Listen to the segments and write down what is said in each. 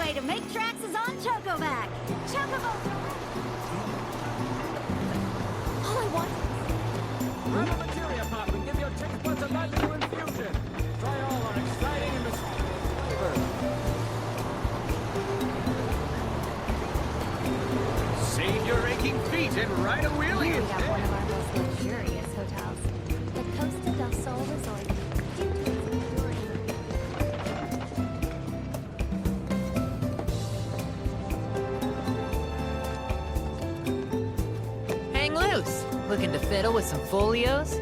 way to make tracks is on Chocoback. Chocobo. All I want. Grab a materia pop and give your taste buds a magical infusion. Try all our exciting and mysterious flavors. Save your aching feet and ride a wheelie Here we instead. have one of our most luxurious hotels, the Costa del Sol Resort. Due to its enduring Hang loose. Looking to fiddle with some folios?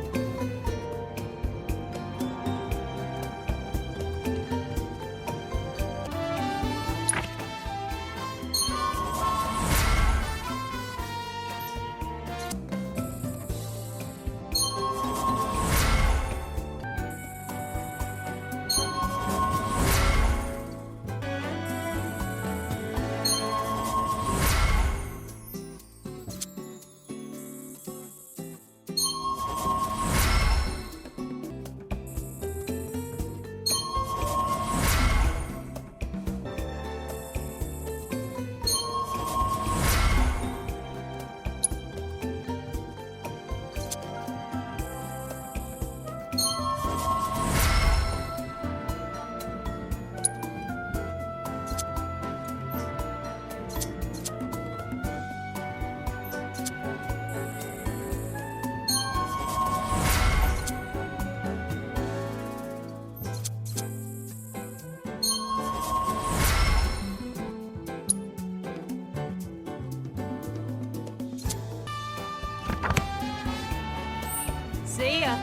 See ya.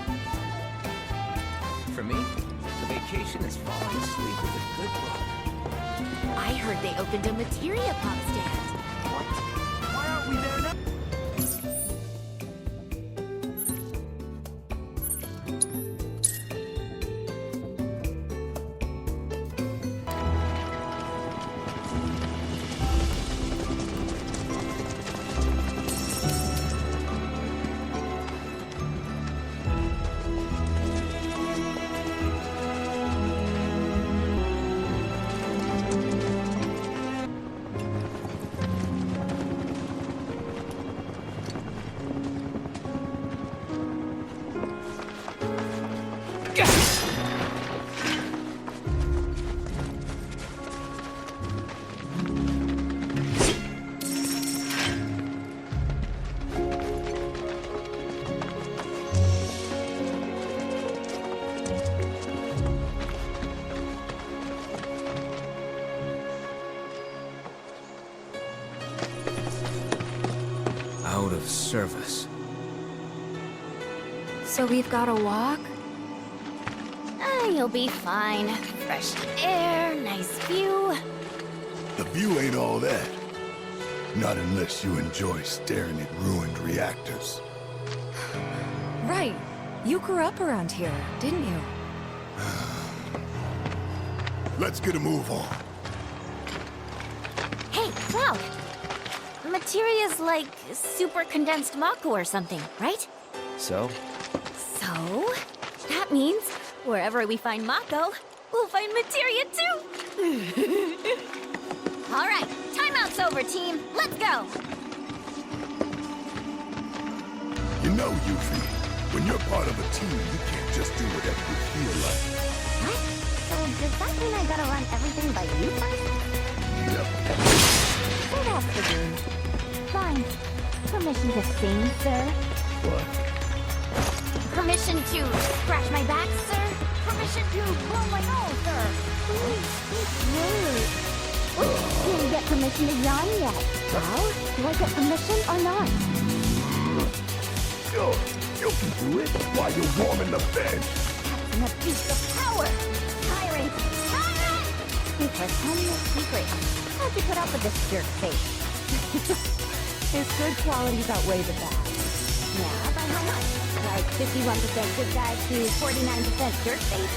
For me, the vacation is falling asleep with a good book. I heard they opened a materia pop stand. What? Why aren't we there now? Out of service. So we've got to walk? You'll be fine. Fresh air, nice view. The view ain't all that. Not unless you enjoy staring at ruined reactors. Right. You grew up around here, didn't you? Let's get a move on. Hey, Cloud! Materia's like super condensed Mako or something, right? So? So, that means wherever we find Mako, we'll find materia too! Alright, timeout's over, team. Let's go! You know, Yuffie, when you're part of a team, you can't just do whatever you feel like. What? So does that mean I gotta run everything by you first? Yep. So that's the game. Fine. Permission to sing, sir? What? Permission to scratch my back, sir? Permission to blow my nose, sir? Didn't get permission to yawn yet. Well, do I get permission or not? Sure, you can do it while you're warming the bed. That's an abuse of power! Tyrant! Tyrant! Because one secret. How'd you put up with this jerk face? His good qualities outweigh the bad. Yeah, by how much? Like 51% good guy to 49% jerk face?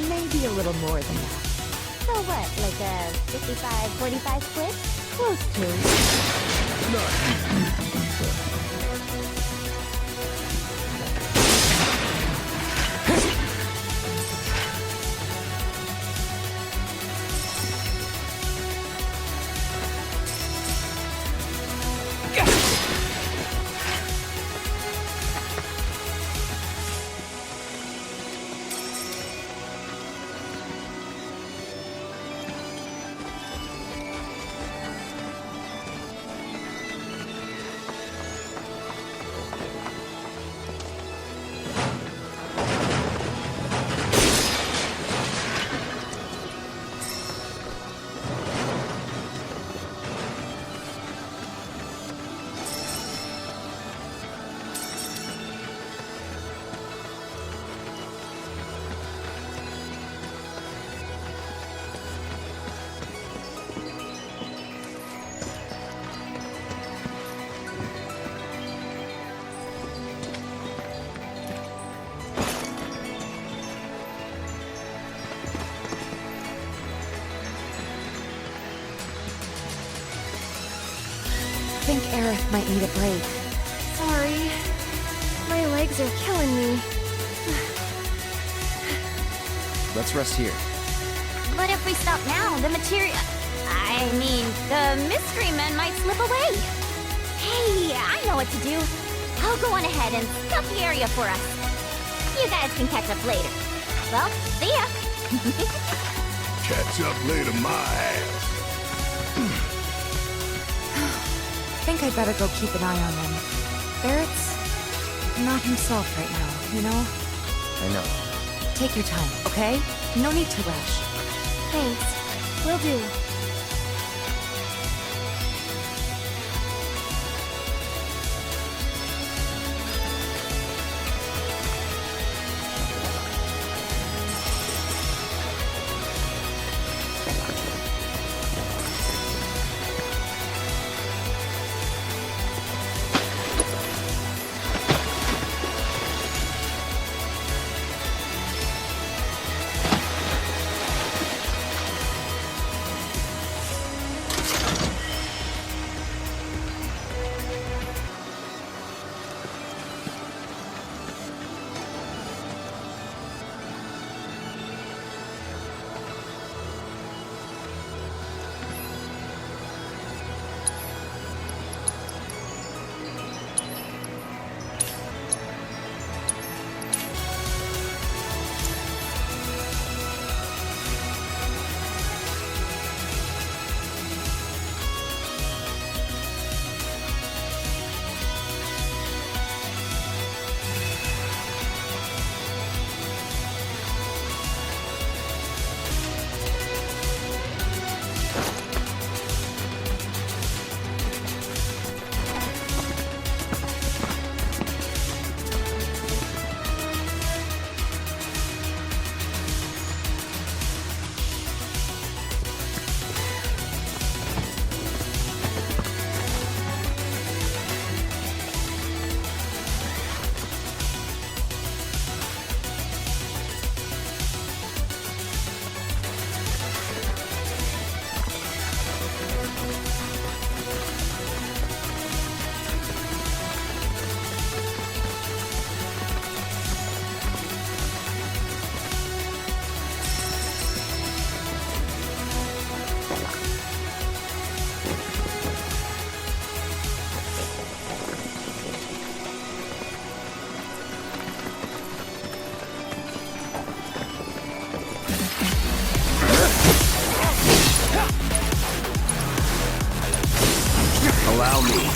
Maybe a little more than that. So what, like a 55-45 split? Close to. think Aerith might need a break. Sorry. My legs are killing me. Let's rest here. But if we stop now, the mystery men might slip away. Hey, I know what to do. I'll go on ahead and scout the area for us. You guys can catch up later. Well, see ya. Catch up later, my ass. Think I'd better go keep an eye on them. Barrett's not himself right now, you know? I know. Take your time, okay? No need to rush. Thanks. Will do. Allow me.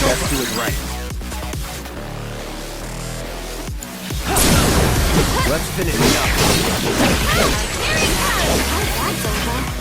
Let's do it right. Let's finish it up. Here he comes! Oh, that's over.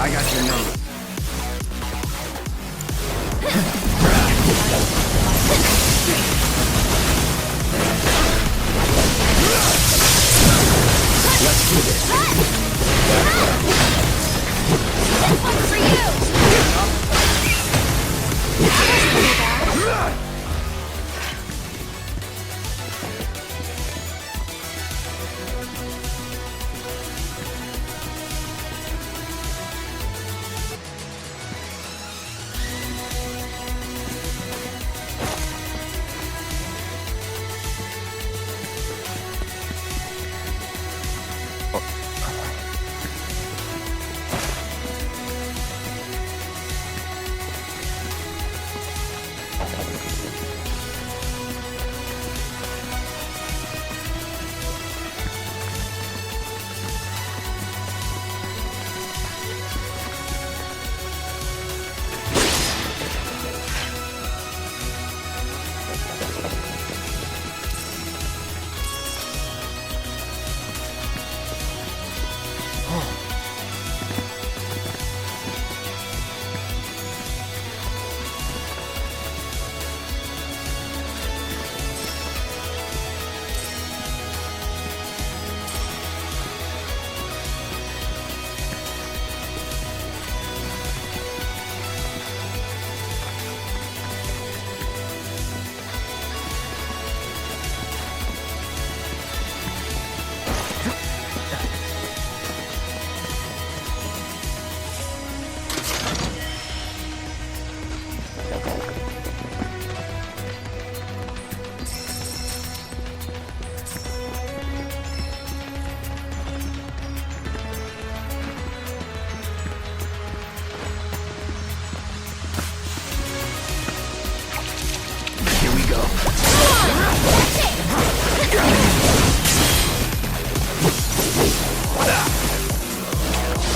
I got your number. Let's do this. One for you!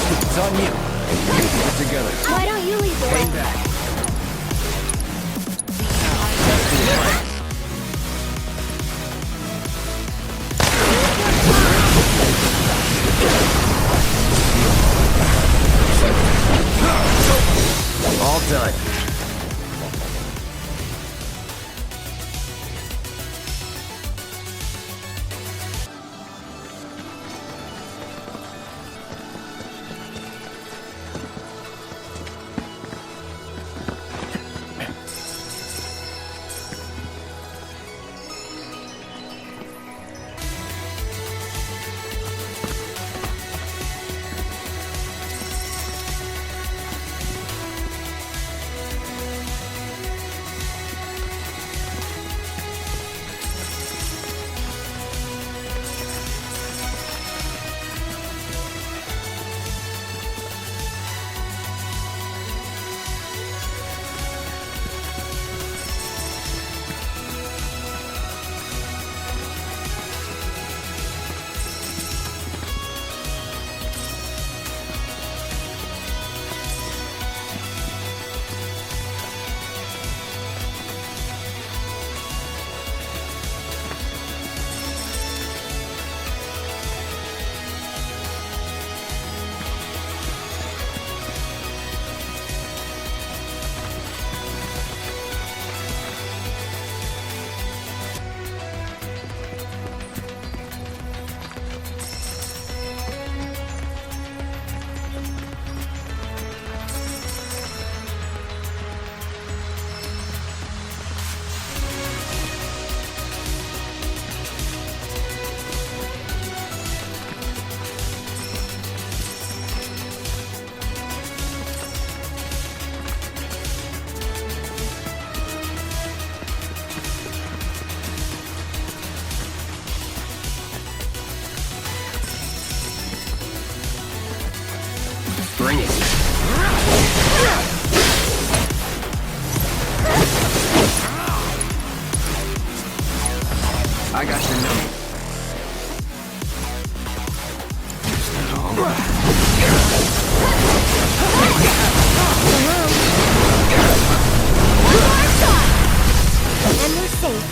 It's on you. Get it together. Why don't you lead the way? Hang back. All done. Bring it. I got your number. Is that all? And we're safe.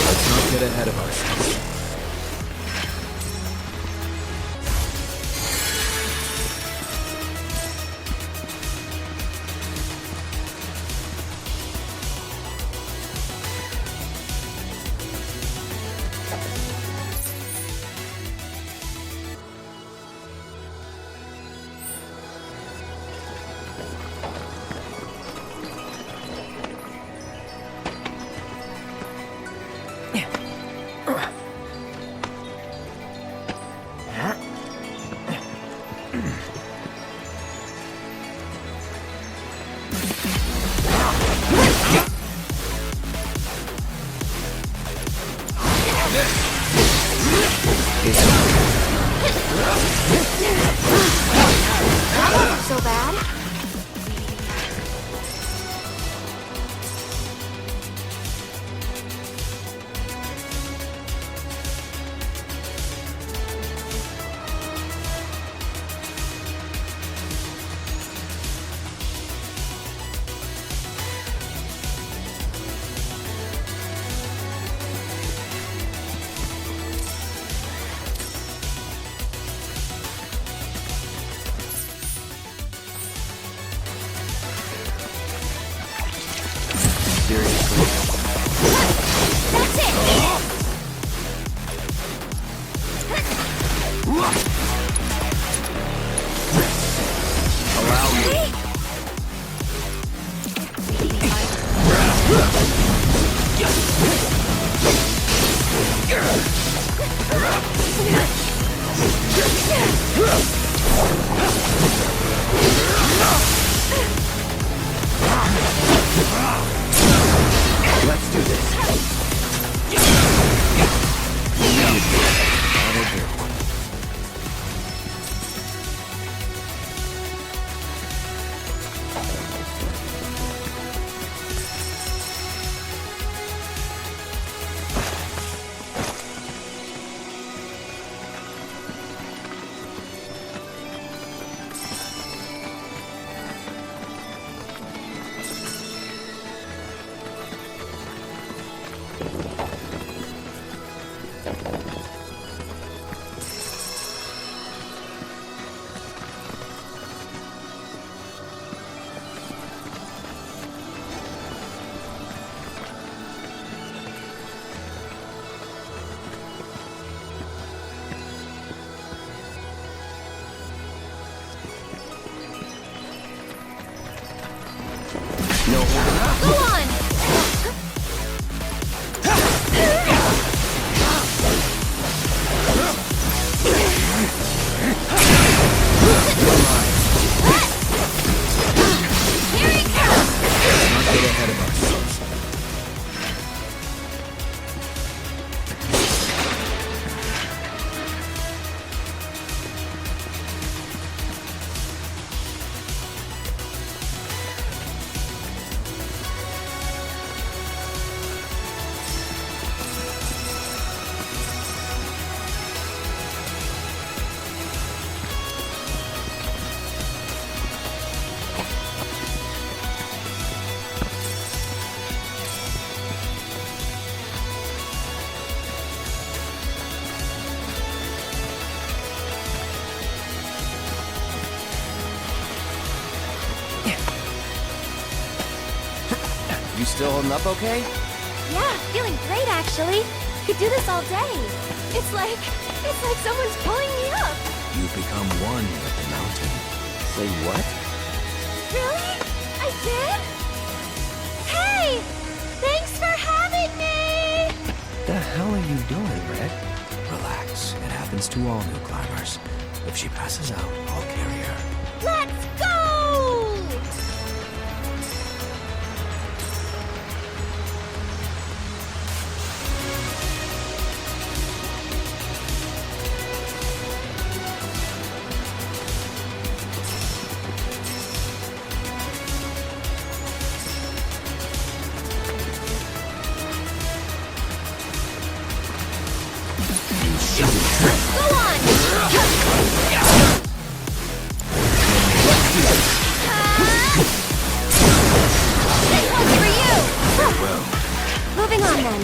Let's not get ahead of ourselves. So bad? That's it! Allow me. Let's do this. That'll do. No holding. Go on! Here it comes! Let's not get ahead of ourselves. You still holding up okay? Yeah, feeling great actually. Could do this all day. It's like someone's pulling me up. You've become one with the mountain. Say what? Really? I did? Hey! Thanks for having me! The hell are you doing, Red? Relax. It happens to all new climbers. If she passes out, I'll carry her. Let's go! This one's for you! Moving on then.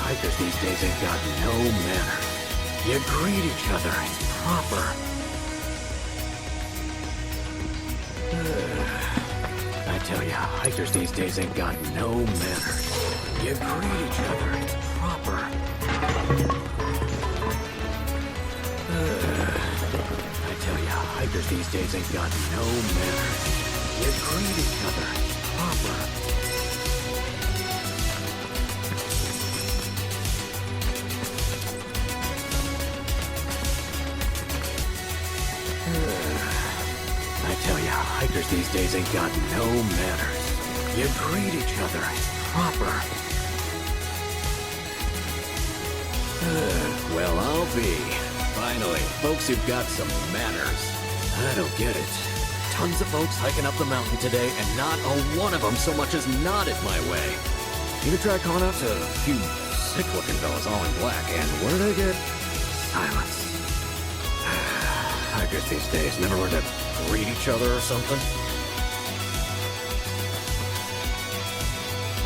Hikers these days ain't got no manners. You greet each other. It's proper. I tell ya, hikers these days ain't got no manners. You greet each other. It's proper. I tell ya, hikers these days ain't got no manners. You greet each other. It's proper. I tell ya, hikers these days ain't got no manners. You greet each other. It's proper. Well, I'll be. Finally, folks who've got some manners. I don't get it. Tons of folks hiking up the mountain today, and not a one of them so much as nodded my way. Even tried calling out to a few sick-looking fellas all in black, and what did I get? Silence. Hikers these days never learn to greet each other or something.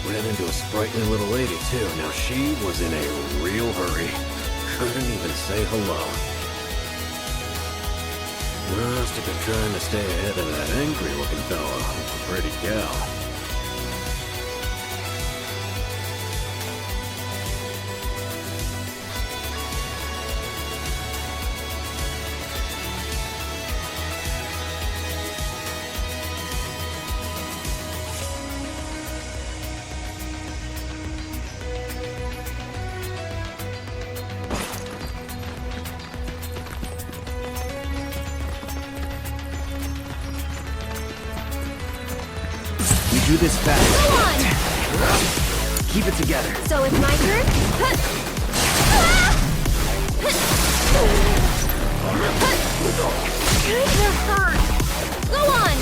Ran into a sprightly little lady, too. Now, she was in a real hurry. Couldn't even say hello. Must have been trying to stay ahead of that angry-looking fella with a pretty gal. Do this fast. Go on! Keep it together. So it's my turn? Kinda hurt. Go on!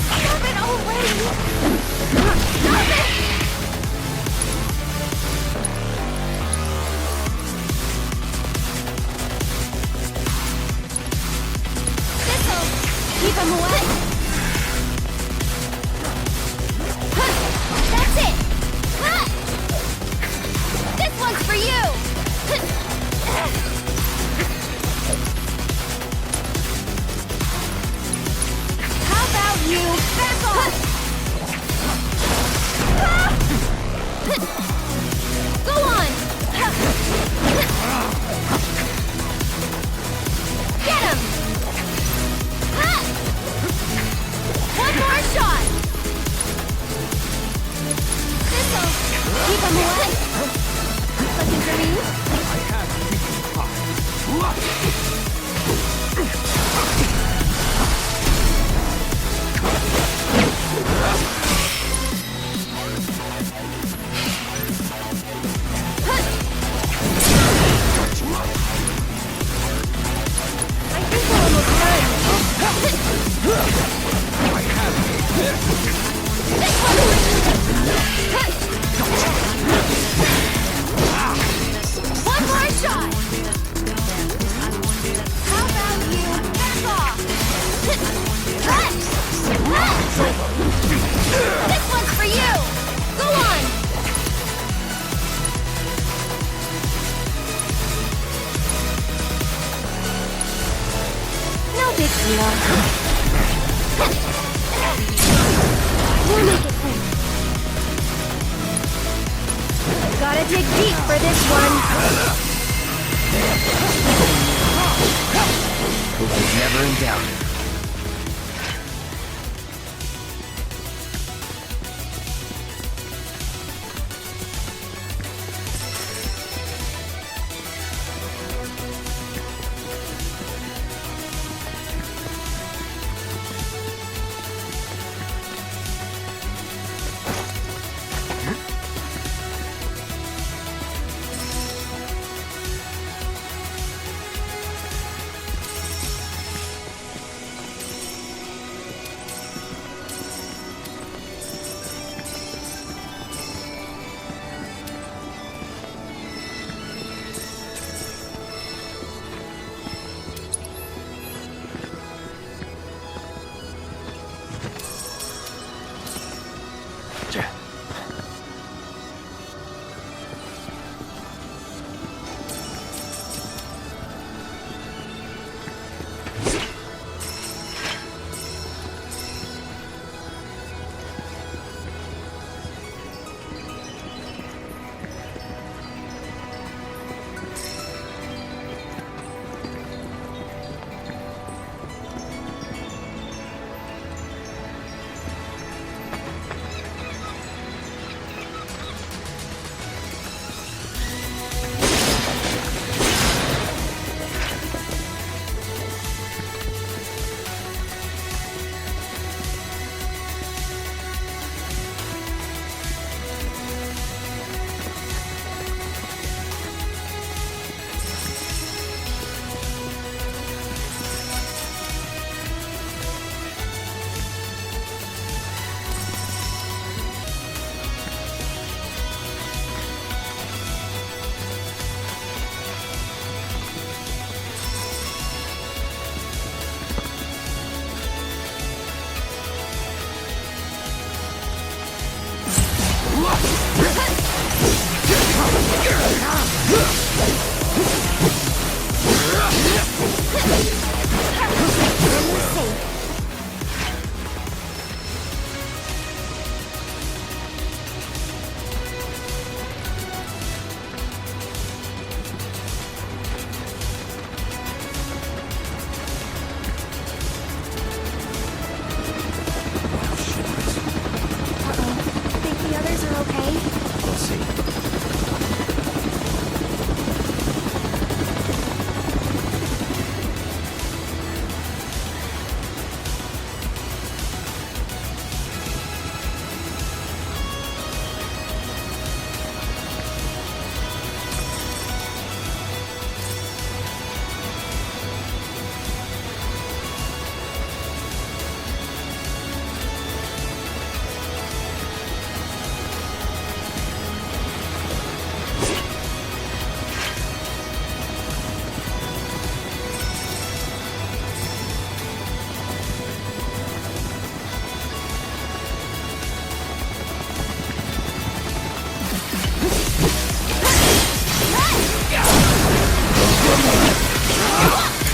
Stop it already! Stop it! Keep him away! That's it! This one's for you! How about you back off? Go on! Get him! One more shot! This'll keep him away! Looking for me? I think we're almost done. One more shot! How about you back off? This one's for you! Go on! No big deal. We'll make it quick. Gotta dig deep for this one. Hope is never in doubt.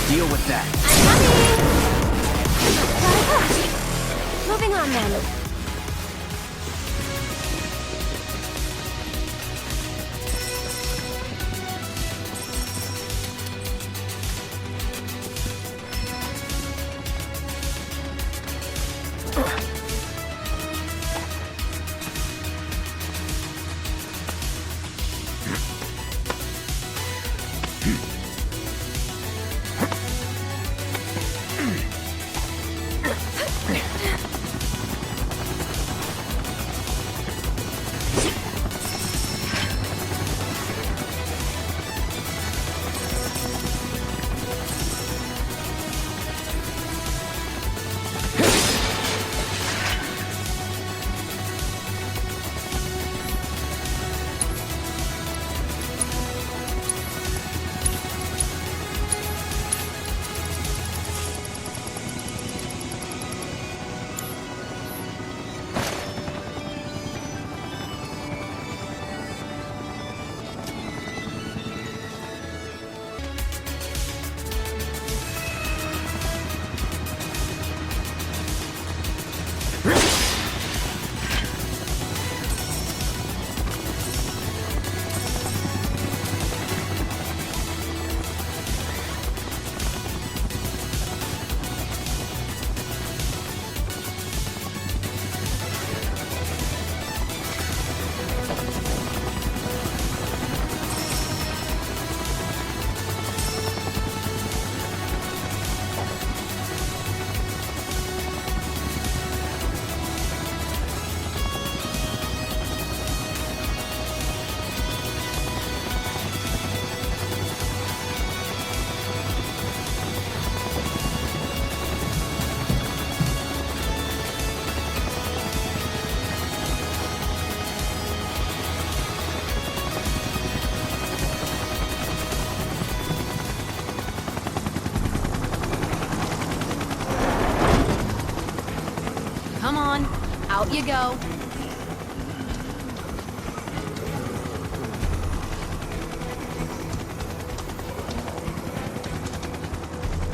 Deal with that. I'm coming! Moving on then. Come on, out you go.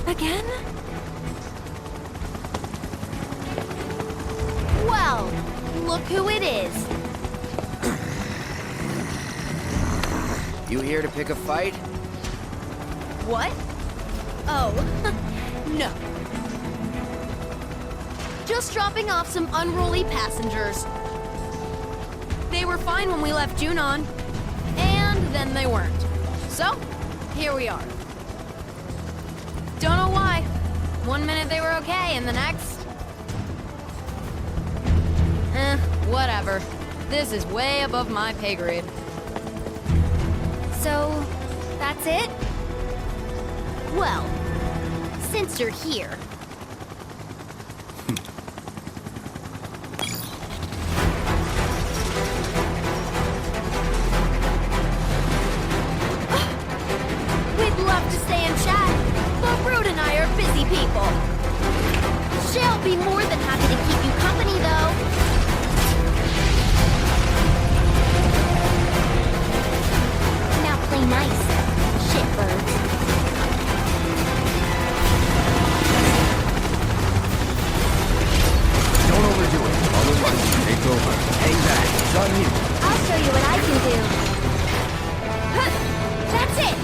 Again? Well, look who it is. You here to pick a fight? What? Oh, no. Just dropping off some unruly passengers. They were fine when we left Junon, and then they weren't. So, here we are. Don't know why. One minute they were okay, and the next... whatever. This is way above my pay grade. So, that's it? Well, since you're here... We'd love to stay and chat, but Rude and I are busy people. She'll be more than happy to keep you company, though. Now play nice, shitbirds. Don't overdo it. Otherwise, you take over. Hang back. It's on you. I'll show you what I can do. Huh, that's it!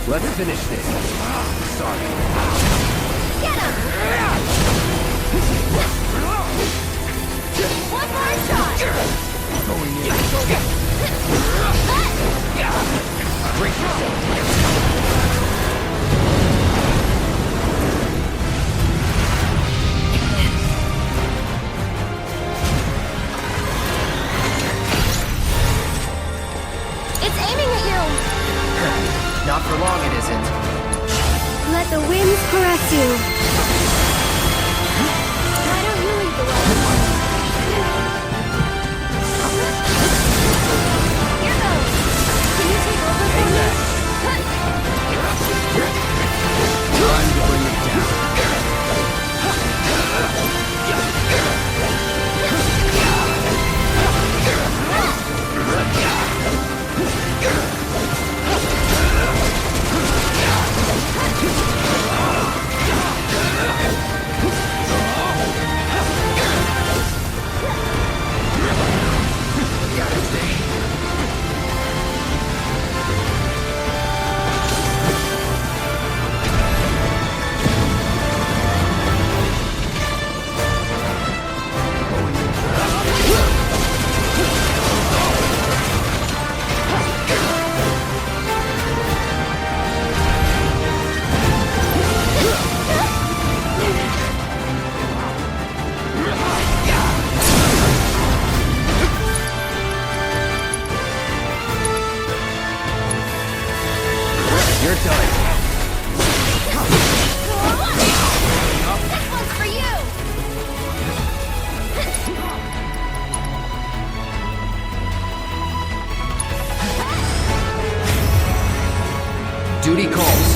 Let's finish this. Sorry. Get him! One more shot! Going in. Brace yourself. It's aiming at you! Not for long, it isn't. Let the winds caress you. Why don't you lead the way? Here goes. Can you take over for me? Time to bring it down. You're done. This one's for you! Duty calls.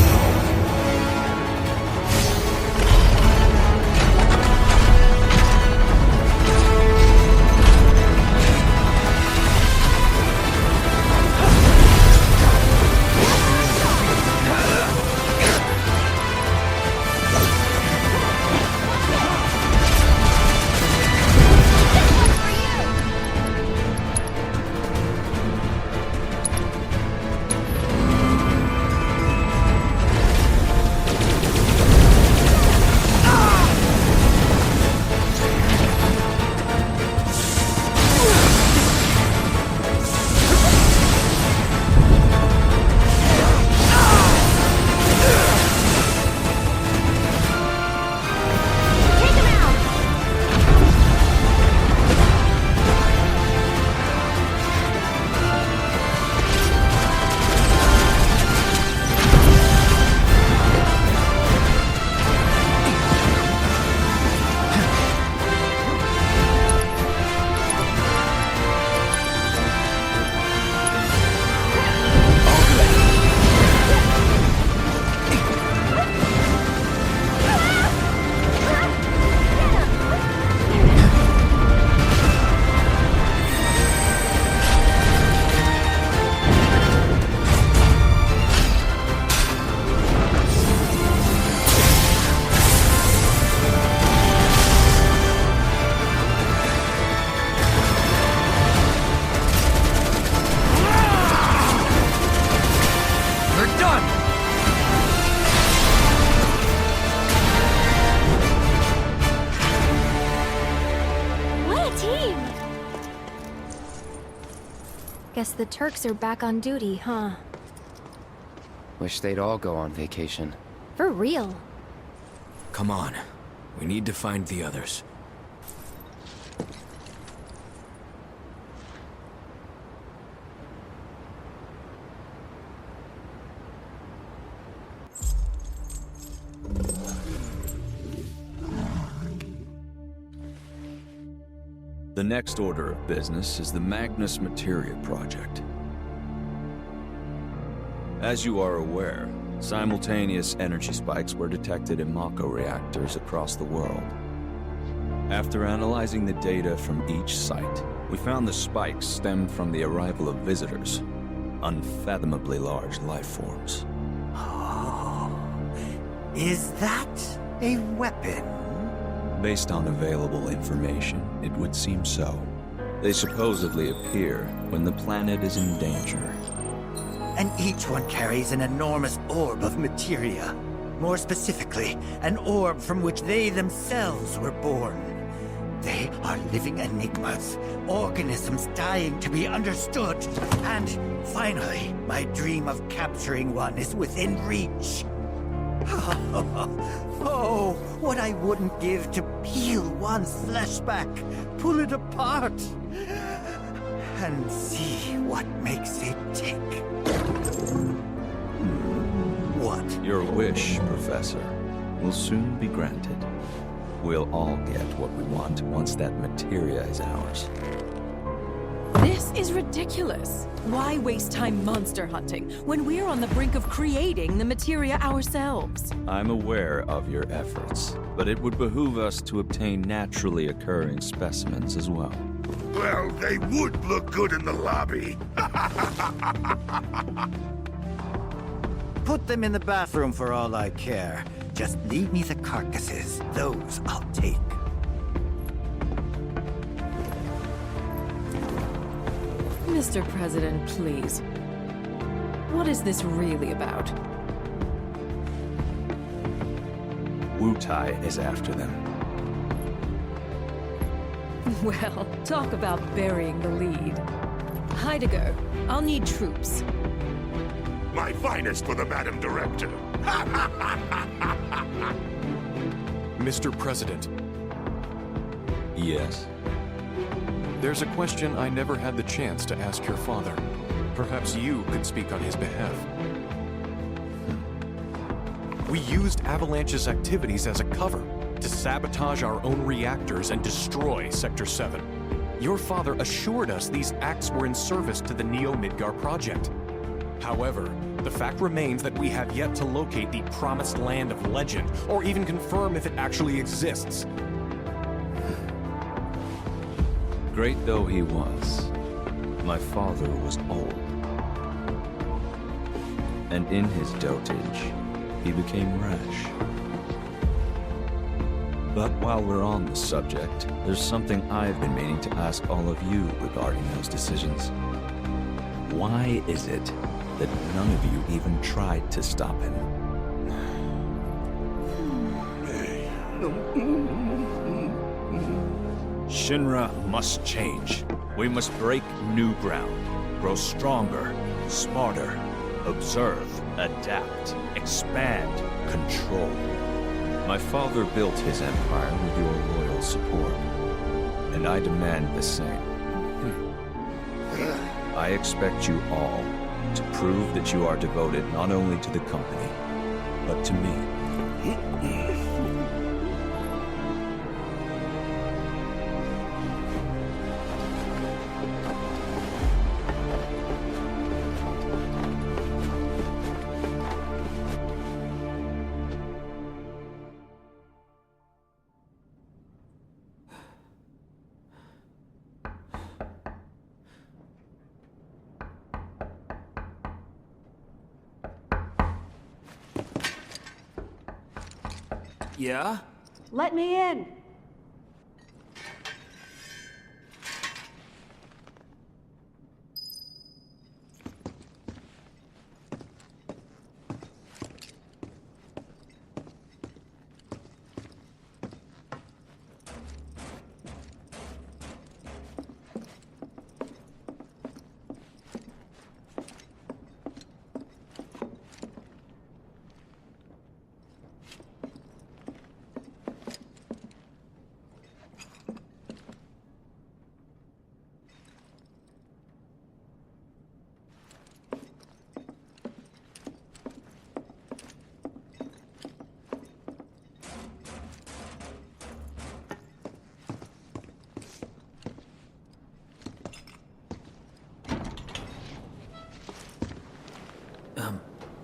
Guess the Turks are back on duty, huh? Wish they'd all go on vacation. For real. Come on. We need to find the others. The next order of business is the Magnus Materia Project. As you are aware, simultaneous energy spikes were detected in Mako reactors across the world. After analyzing the data from each site, we found the spikes stemmed from the arrival of visitors, unfathomably large life forms. Oh, is that A weapon? Based on available information, it would seem so. They supposedly appear when the planet is in danger. And each one carries an enormous orb of materia. More specifically, an orb from which they themselves were born. They are living enigmas, organisms dying to be understood. And finally, my dream of capturing one is within reach. Oh, what I wouldn't give to peel one's flesh back, pull it apart, and see what makes it tick. What? Your wish, Professor, will soon be granted. We'll all get what we want once that materia is ours. This is ridiculous. Why waste time monster hunting when we're on the brink of creating the materia ourselves? I'm aware of your efforts, but it would behoove us to obtain naturally occurring specimens as well. Well, they would look good in the lobby. Put them in the bathroom for all I care. Just leave me the carcasses. Those I'll take. Mr. President, please. What is this really about? Wutai is after them. Well, talk about burying the lead. Heidegger, I'll need troops. My finest for the Madam Director. Mr. President, Yes? there's a question I never had the chance to ask your father. Perhaps you could speak on his behalf. We used Avalanche's activities as a cover to sabotage our own reactors and destroy Sector 7. Your father assured us these acts were in service to the Neo-Midgar project. However, the fact remains that we have yet to locate the promised land of legend, or even confirm if it actually exists. Great though he was, my father was old. And in his dotage, he became rash. But while we're on the subject, there's something I've been meaning to ask all of you regarding those decisions. Why is it that none of you even tried to stop him? Shinra must change. We must break new ground, grow stronger, smarter, observe, adapt, expand, control. My father built his empire with your loyal support, and I demand the same. I expect you all to prove that you are devoted not only to the company, but to me. Yeah? Let me in.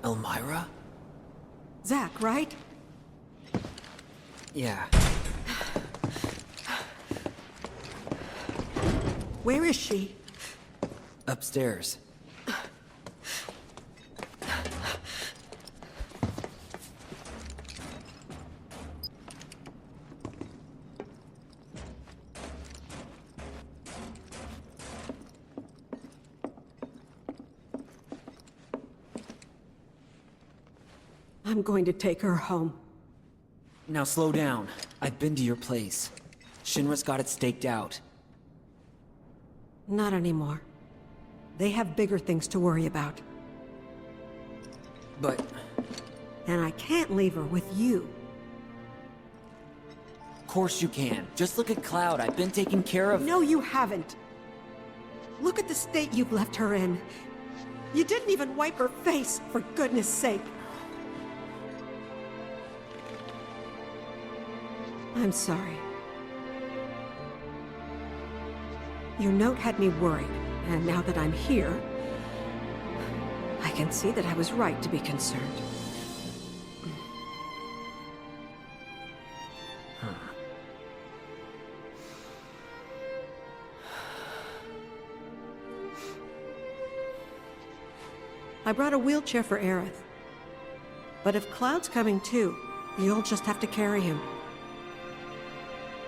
Elmira? Zach, right? Yeah. Where is she? Upstairs. I'm going to take her home. Now slow down. I've been to your place. Shinra's got it staked out. Not anymore. They have bigger things to worry about. But... And I can't leave her with you. Of course you can. Just look at Cloud. I've been taking care of... No, you haven't. Look at the state you've left her in. You didn't even wipe her face, for goodness sake. I'm sorry. Your note had me worried, and now that I'm here, I can see that I was right to be concerned. I brought a wheelchair for Aerith. But if Cloud's coming too, you'll just have to carry him.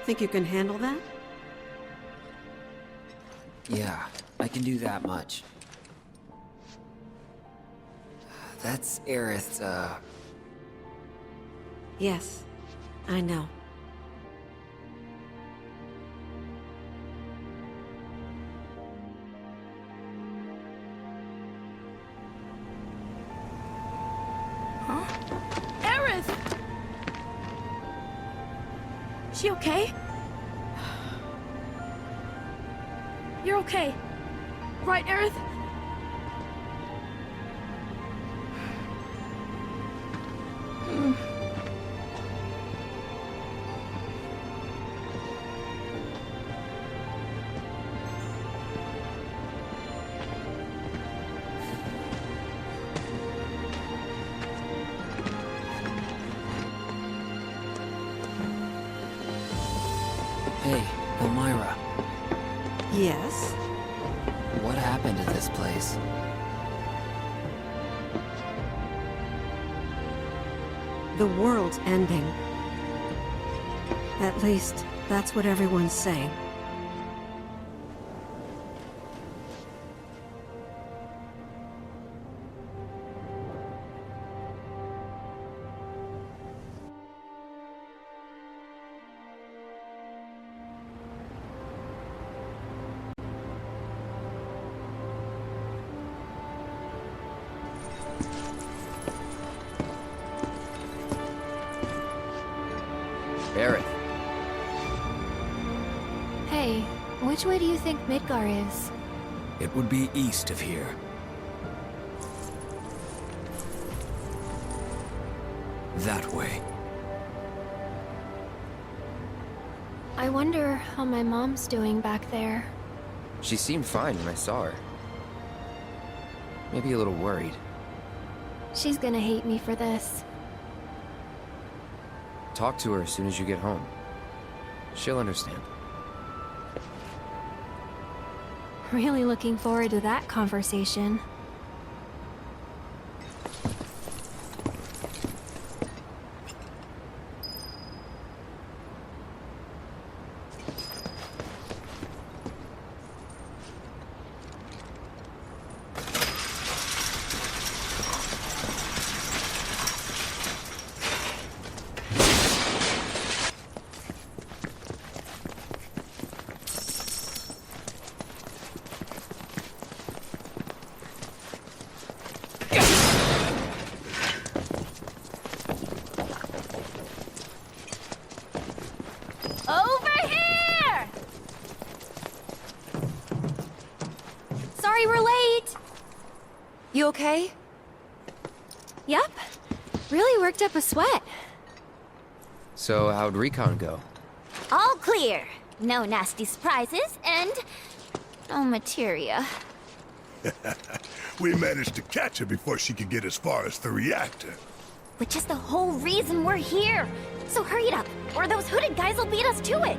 Think you can handle that? Yeah, I can do that much. That's Aerith's, Yes, I know. Aerith! She okay? You're okay. Right, Aerith? Hey, Elmira. Yes? What happened to this place? The world's ending. At least, that's what everyone's saying. Aerith. Hey, which way do you think Midgar is? It would be east of here. That way. I wonder how my mom's doing back there. She seemed fine when I saw her. Maybe a little worried. She's gonna hate me for this. Talk to her as soon as you get home. She'll understand. Really looking forward to that conversation. Over here! Sorry we're late. You okay? Yep. Really worked up a sweat. So, how'd recon go? All clear. No nasty surprises, and no materia. We managed to catch her before she could get as far as the reactor. Which is the whole reason we're here. So hurry it up, or those hooded guys will beat us to it.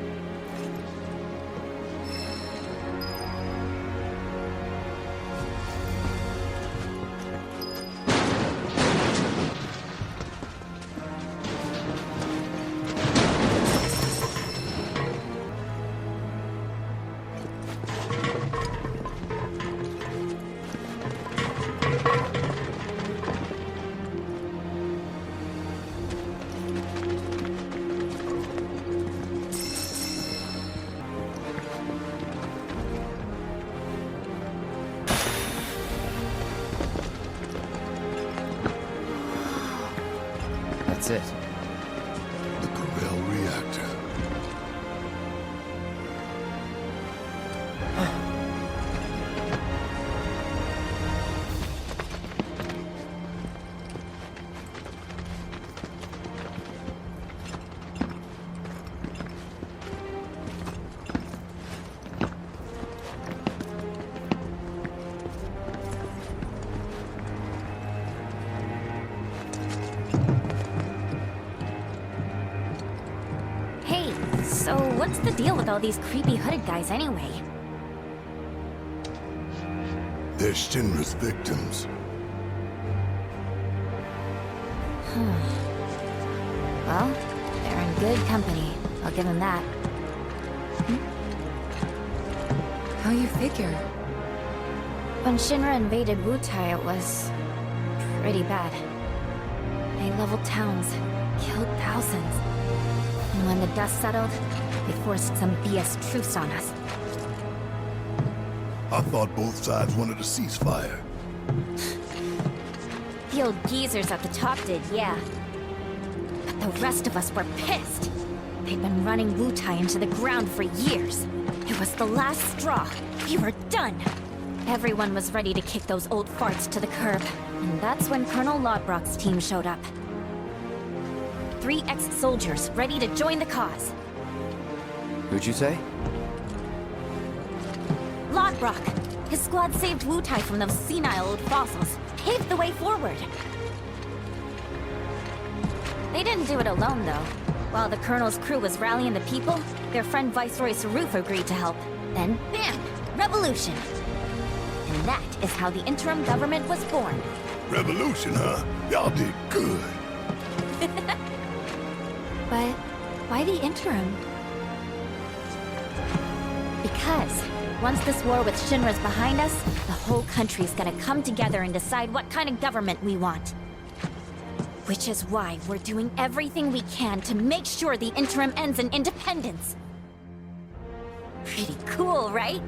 So, what's the deal with all these creepy hooded guys anyway? They're Shinra's victims. Well, they're in good company. I'll give them that. How you figure? When Shinra invaded Wutai, it was pretty bad. They leveled towns, killed thousands. And when the dust settled, they forced some BS truce on us. I thought both sides wanted a ceasefire. The old geezers at the top did, yeah. But the rest of us were pissed. They'd been running Wutai into the ground for years. It was the last straw. We were done. Everyone was ready to kick those old farts to the curb. And that's when Colonel Lodbrok's team showed up. 3 ex-soldiers ready to join the cause. Who'd you say? Lodbrok. His squad saved Wutai from those senile old fossils. Paved the way forward. They didn't do it alone, though. While the Colonel's crew was rallying the people, their friend Viceroy Saruf agreed to help. Then, bam! Revolution! And that is how the interim government was born. Revolution, huh? Y'all did good. But why the interim? Because once this war with Shinra's behind us, the whole country's gonna come together and decide what kind of government we want. Which is why we're doing everything we can to make sure the interim ends in independence. Pretty cool, right?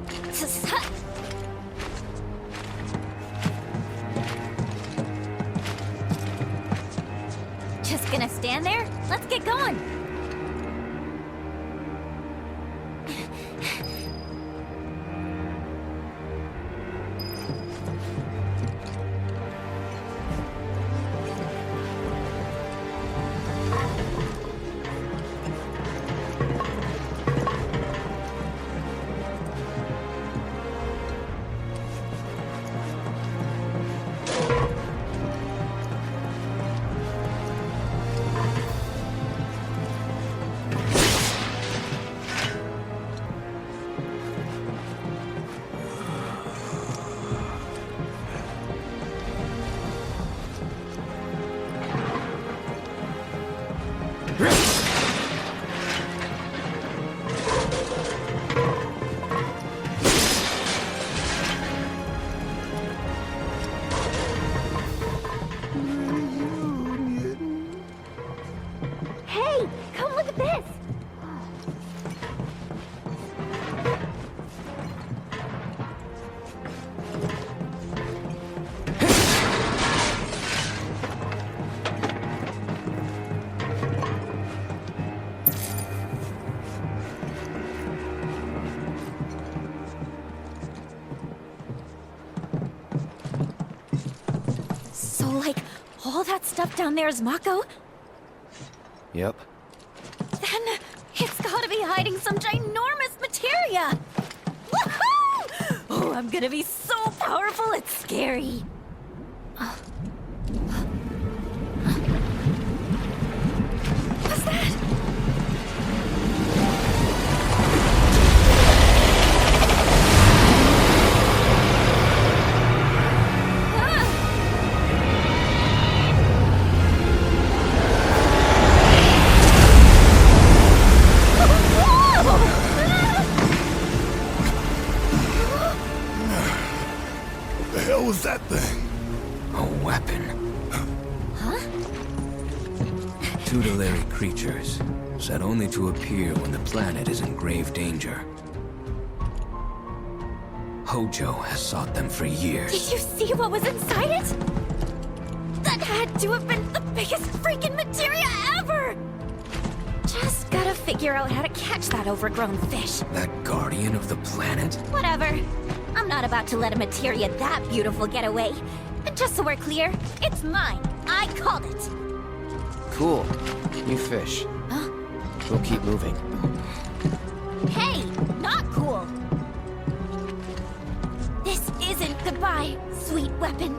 Just gonna stand there? Let's get going! Hey, come look at this! So, like, all that stuff down there is Mako? Yep. Then it's gotta be hiding some ginormous materia! Woohoo! Oh, I'm gonna be so powerful, it's scary. What's that? What the hell was that thing? A weapon. Huh? Tutelary creatures, said only to appear when the planet is in grave danger. Hojo has sought them for years. Did you see what was inside it? That had to have been the biggest freaking materia ever! Just gotta figure out how to catch that overgrown fish. That guardian of the planet? Whatever. I'm not about to let a materia that beautiful get away. And just so we're clear, it's mine. I called it. Cool. New fish. Huh? We'll keep moving. Hey, not cool. This isn't goodbye, sweet weapon.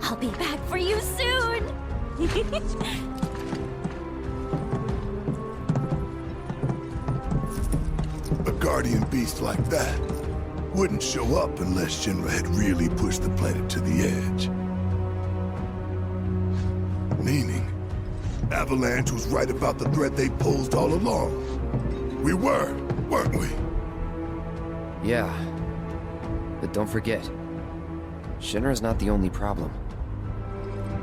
I'll be back for you soon. guardian beast like that wouldn't show up unless Shinra had really pushed the planet to the edge. Meaning, Avalanche was right about the threat they posed all along. We were, weren't we? Yeah. But don't forget, Shinra's not the only problem.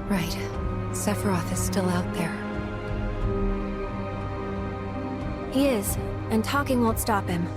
Right. Sephiroth is still out there. He is, and talking won't stop him.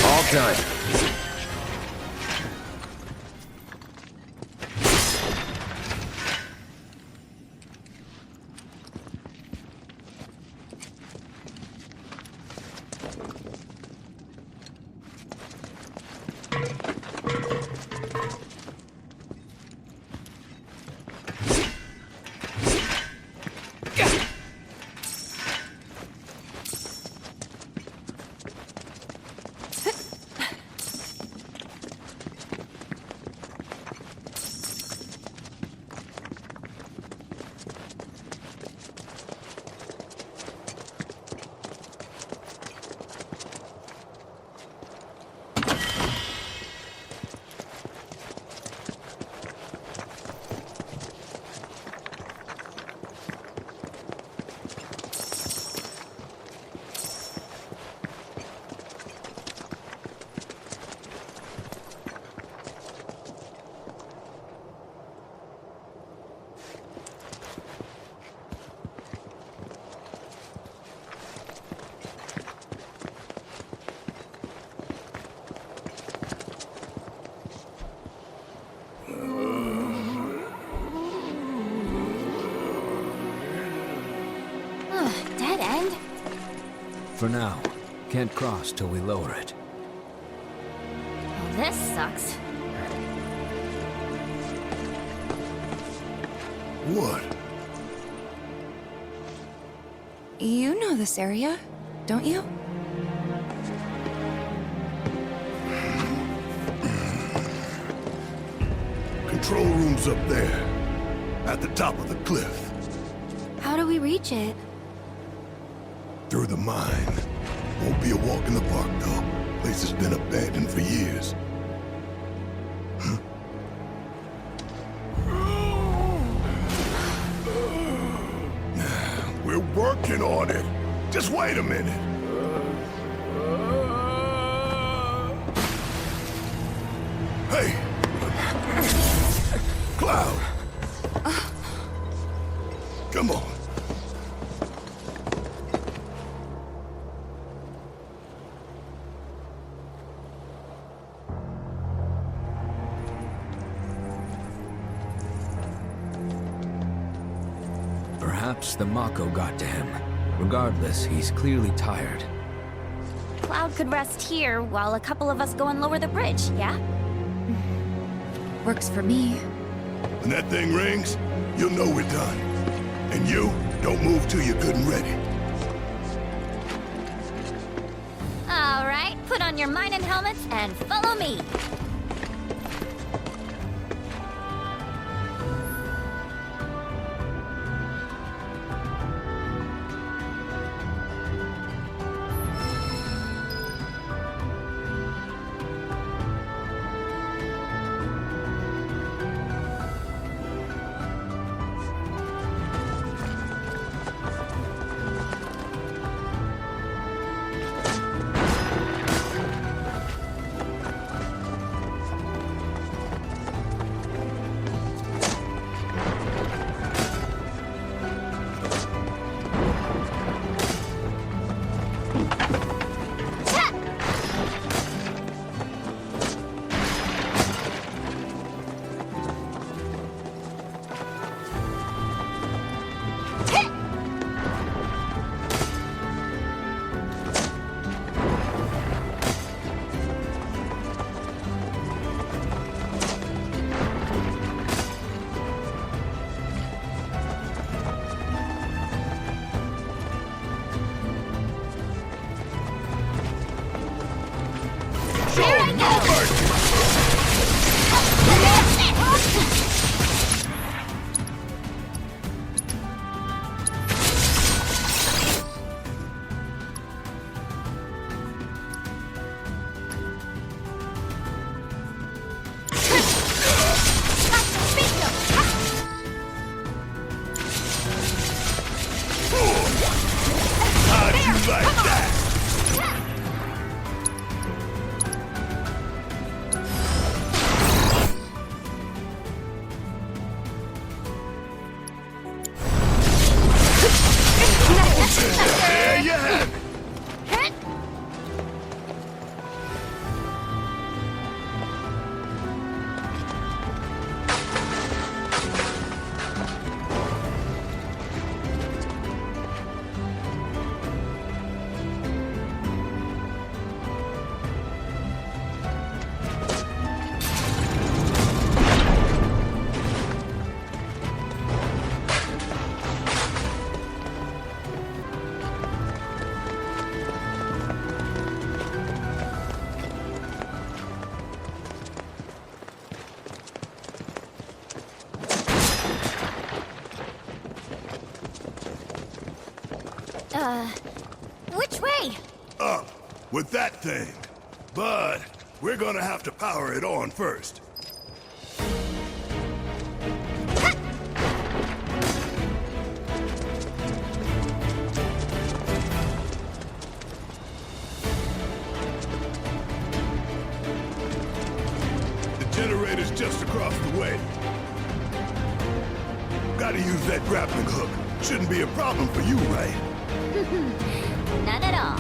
All done. Dead end? For now. Can't cross till we lower it. Well, this sucks. What? You know this area, don't you? Control room's up there, at the top of the cliff. How do we reach it? Through the mine. Won't be a walk in the park, though. Place has been abandoned for years. We're working on it. Just wait a minute. Hey! Cloud! Come on. Perhaps the Mako got to him. Regardless, he's clearly tired. Cloud could rest here while a couple of us go and lower the bridge, yeah? Works for me. When that thing rings, you'll know we're done. And you, don't move till you're good and ready. All right, put on your mining helmets and follow me. Which way? Up, with that thing. But we're gonna have to power it on first. The generator's just across the way. Gotta use that grappling hook. Shouldn't be a problem for you, right? None at all.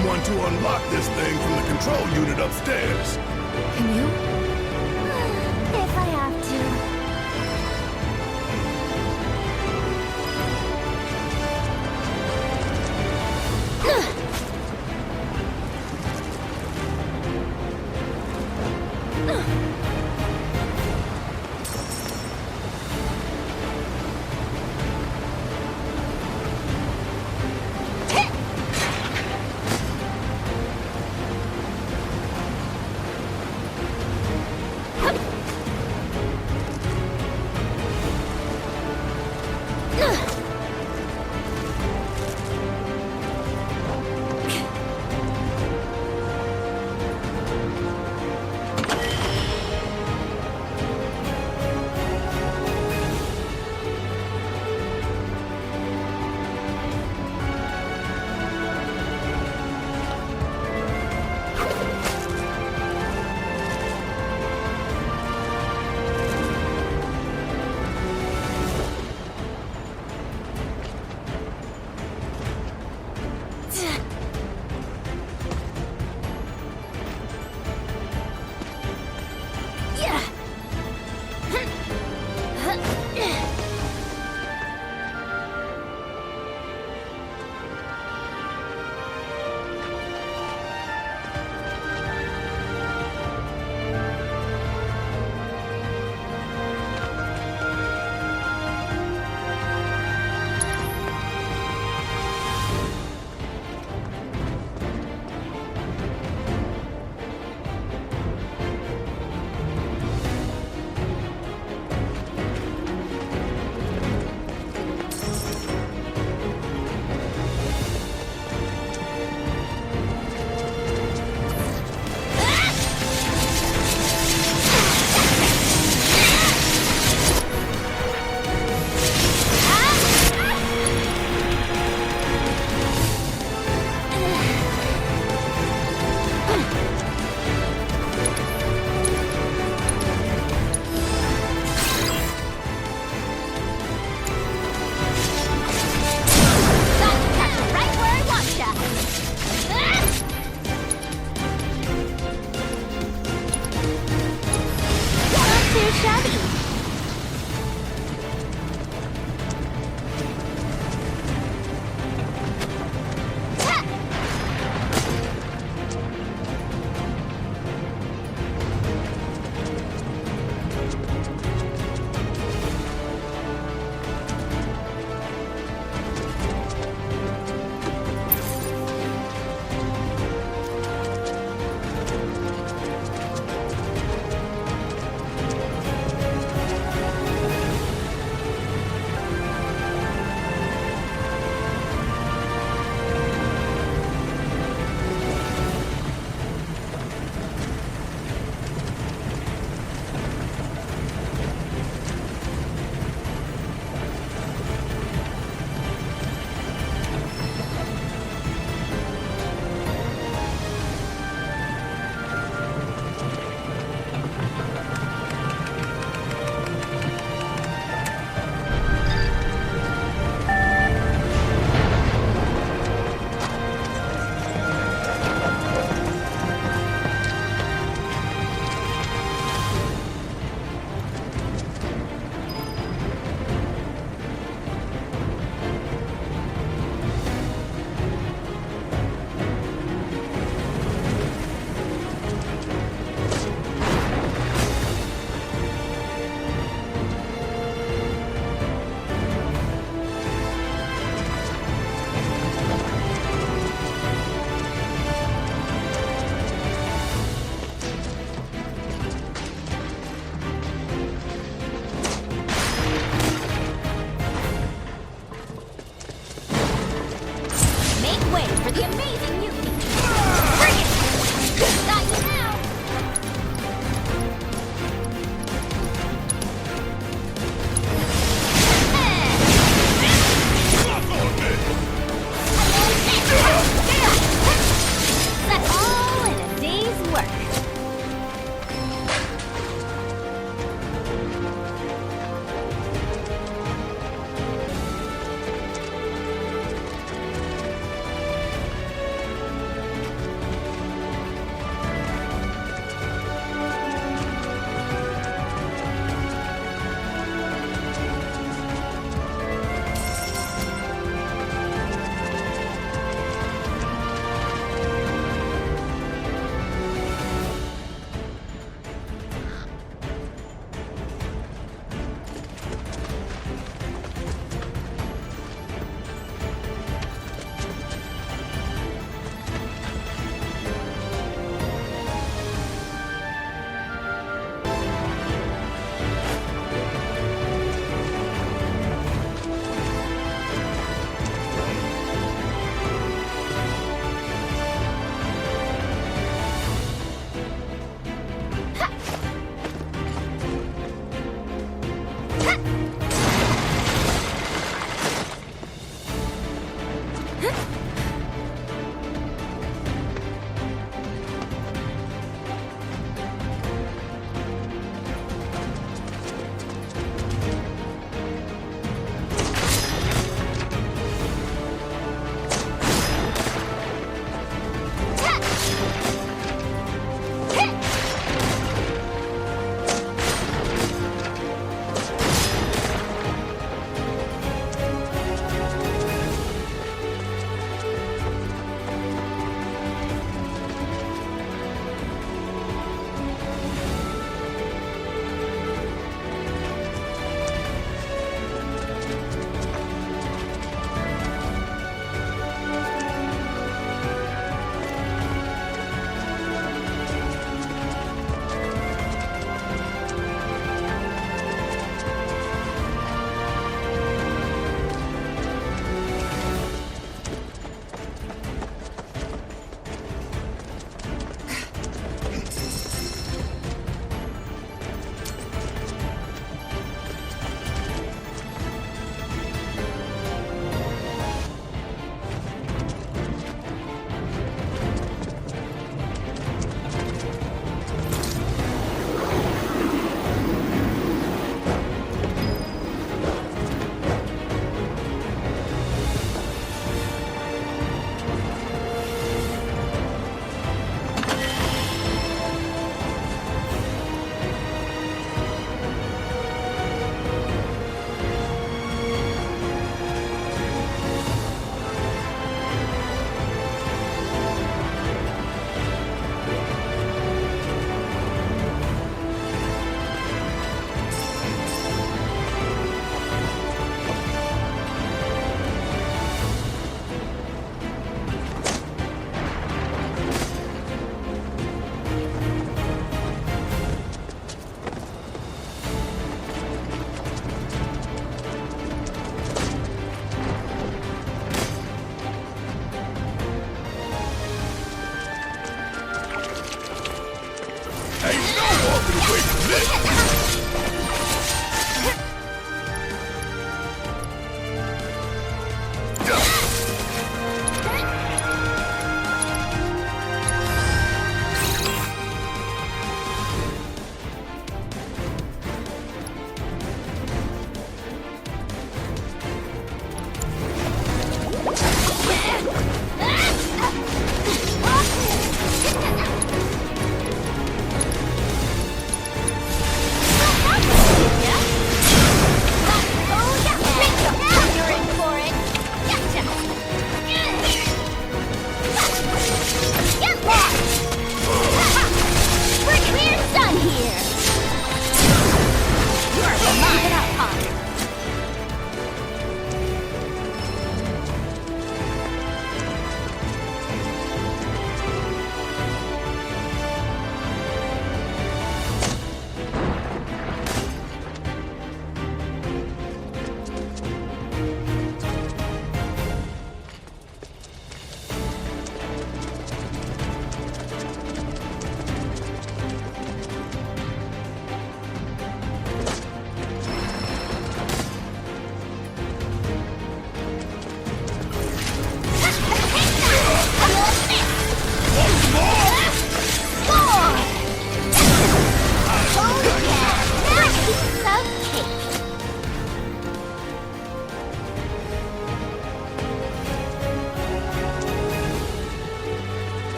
someone to unlock this thing from the control unit upstairs. Can you? If I have to.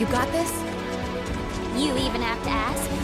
You got this? You even have to ask?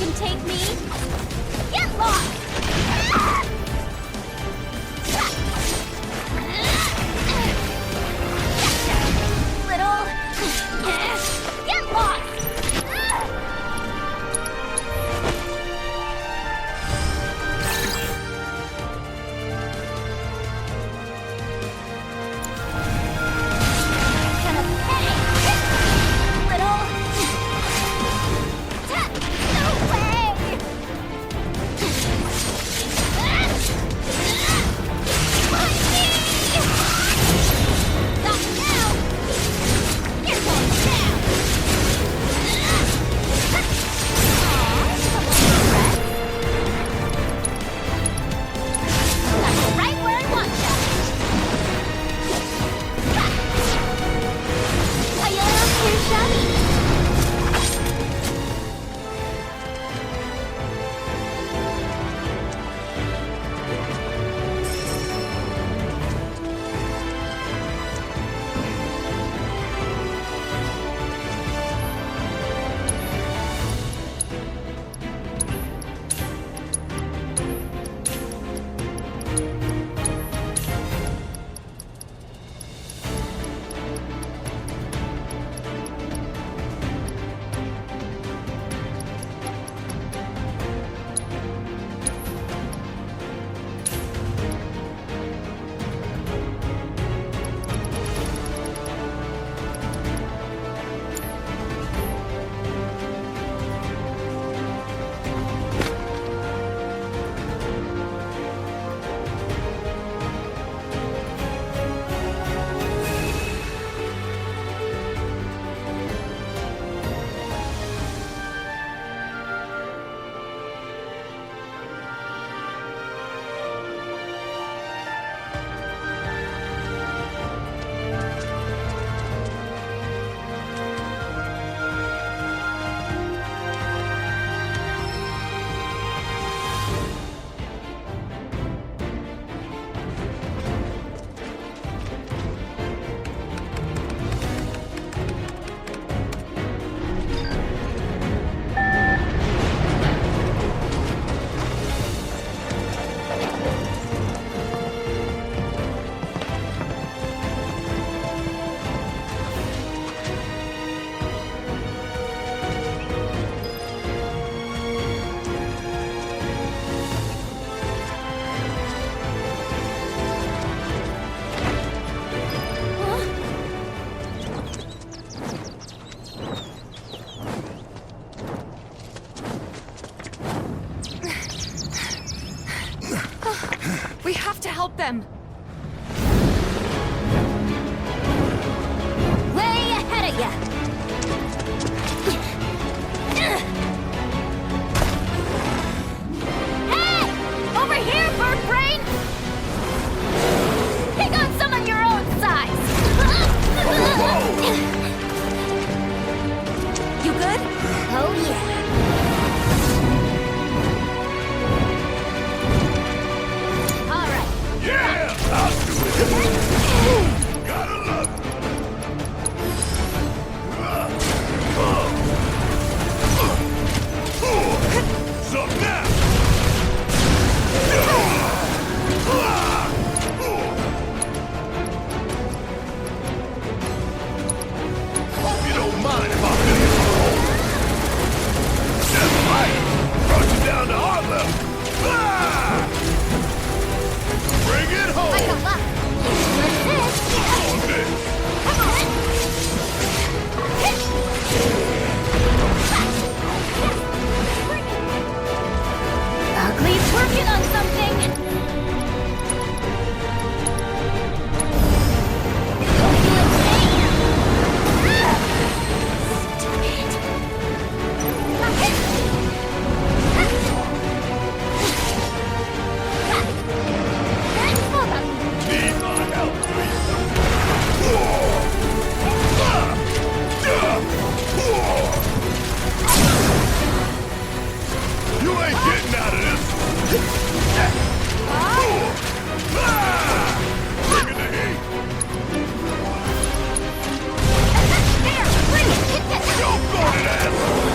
can take me? Get lost! Little... Get lost! We have to help them! Way ahead of ya! Hey! Over here, bird brain! Pick on someone your own size! You good? Oh yeah. Yeah, I'll do it. Gotta love it. So now. Hope you don't mind if I feel you home. That's right. Brought you down to our level. Bring it home! Like a luck. On this! Come on! Ugly's working on something! Don't do it, Need my help, do you? You ain't getting out of this! Bring it to heat! There! Bring it! Hit that! Jump on it, asshole!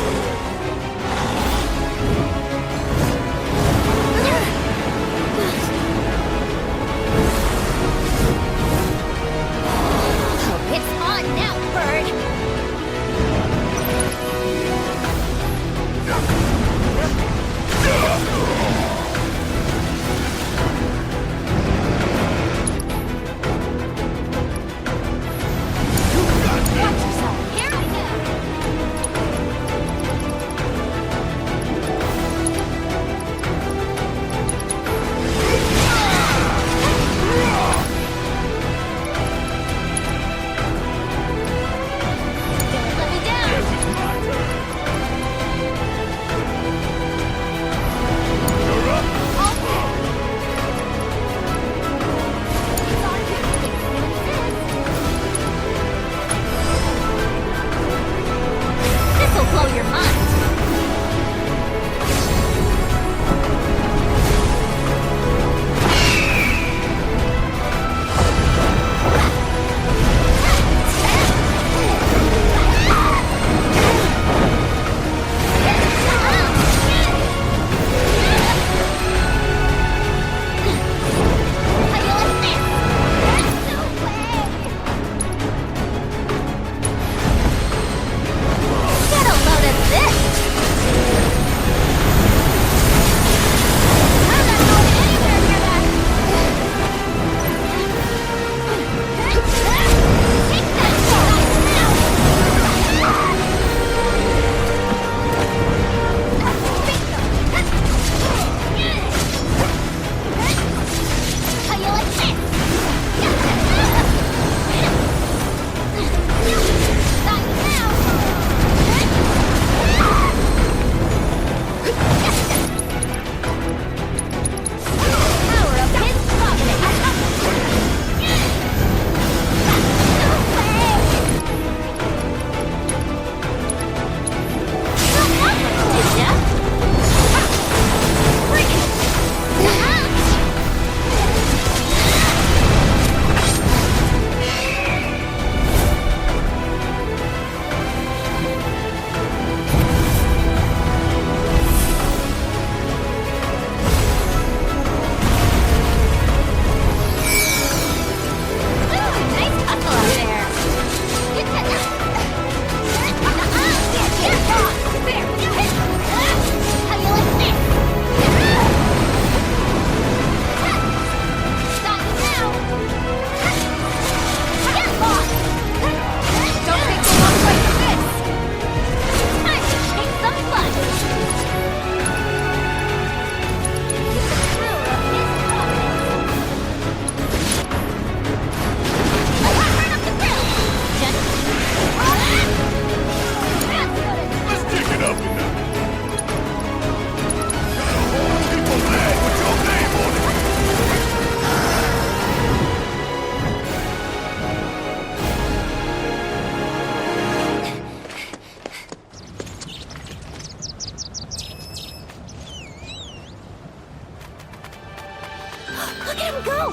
him go!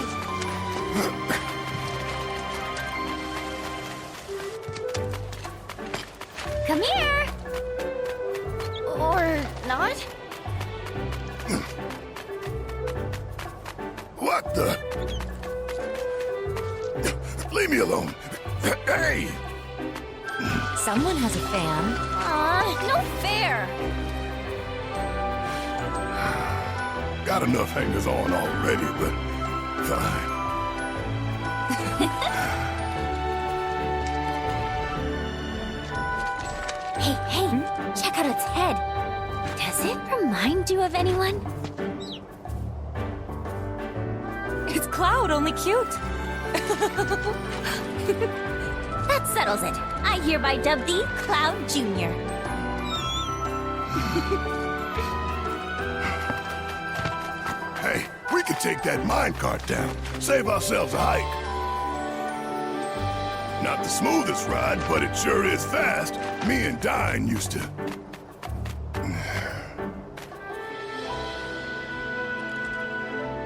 Come here! Or not? What the? Leave me alone. Hey! Someone has a fan. No fair! Got enough hangers on already, but fine. Hey, check out its head. Does it remind you of anyone? It's Cloud, only cute. That settles it. I hereby dub thee Cloud Jr. Hey, we could take that minecart down. Save ourselves a hike. Not the smoothest ride, but it sure is fast. Me and Dine used to...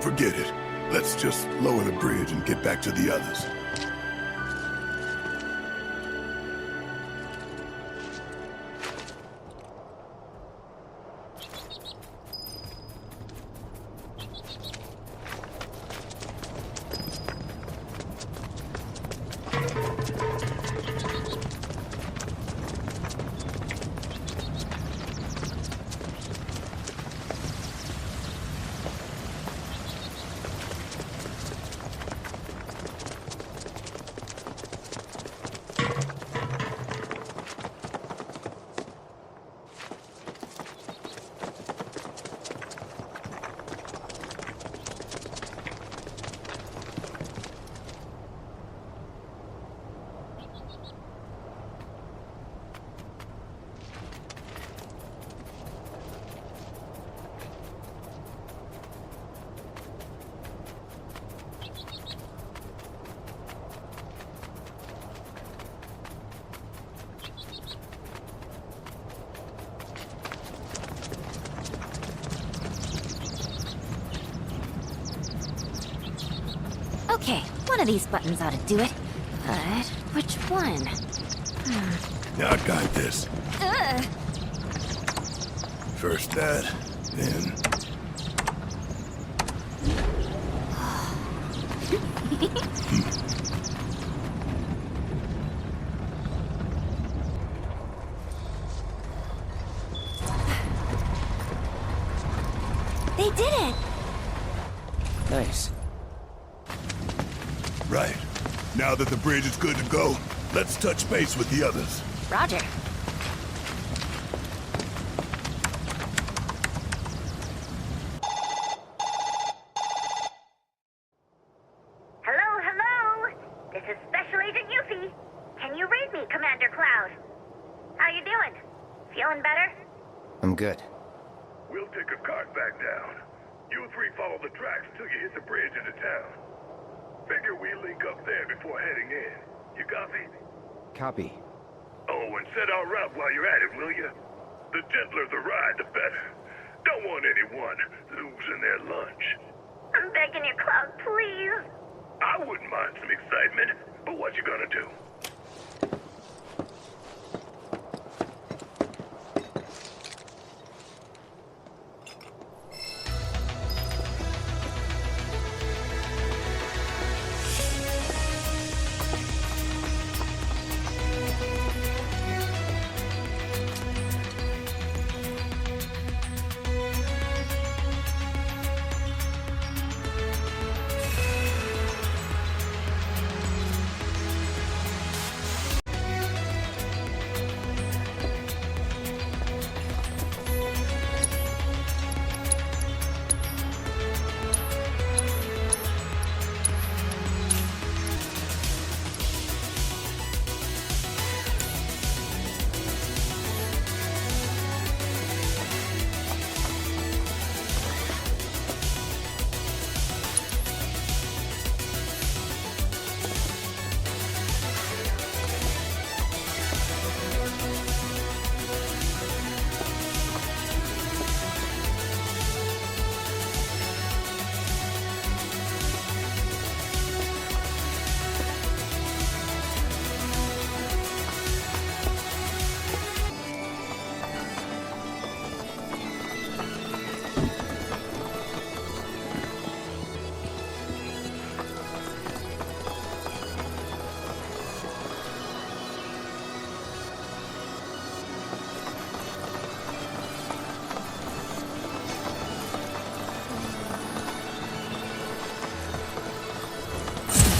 Forget it. Let's just lower the bridge and get back to the others. Okay, one of these buttons ought to do it. But which one? I got this. Ugh. First that, then... They did it! Nice. Right. Now that the bridge is good to go, let's touch base with the others. Roger. Hello? This is Special Agent Yuffie. Can you read me, Commander Cloud? How you doing? Feeling better? I'm good. We'll take a cart back down. You three follow the tracks until you hit the bridge into town. Figure we link up there before heading in. You copy? Copy. Oh, and set our route while you're at it, will you? The gentler the ride, the better. Don't want anyone losing their lunch. I'm begging you, Cloud, please. I wouldn't mind some excitement, but what you gonna do?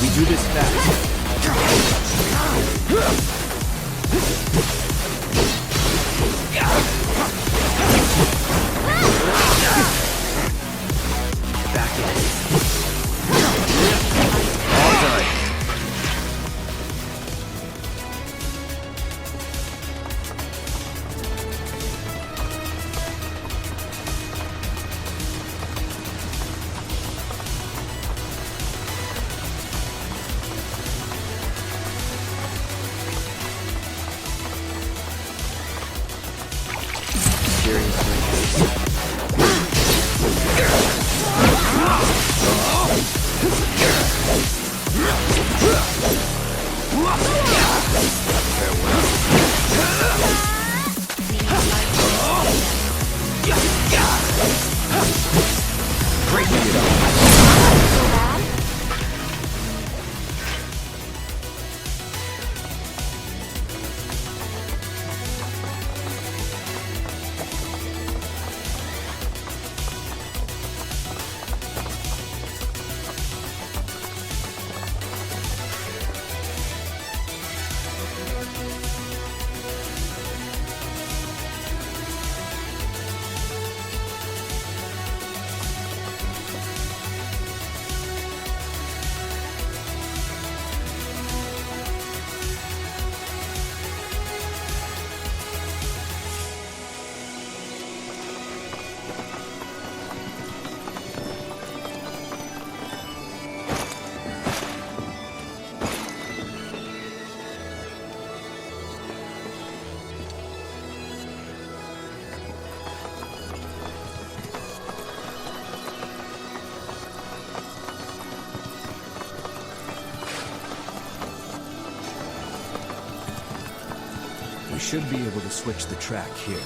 We do this fast. Back in. All done. We should be able to switch the track here.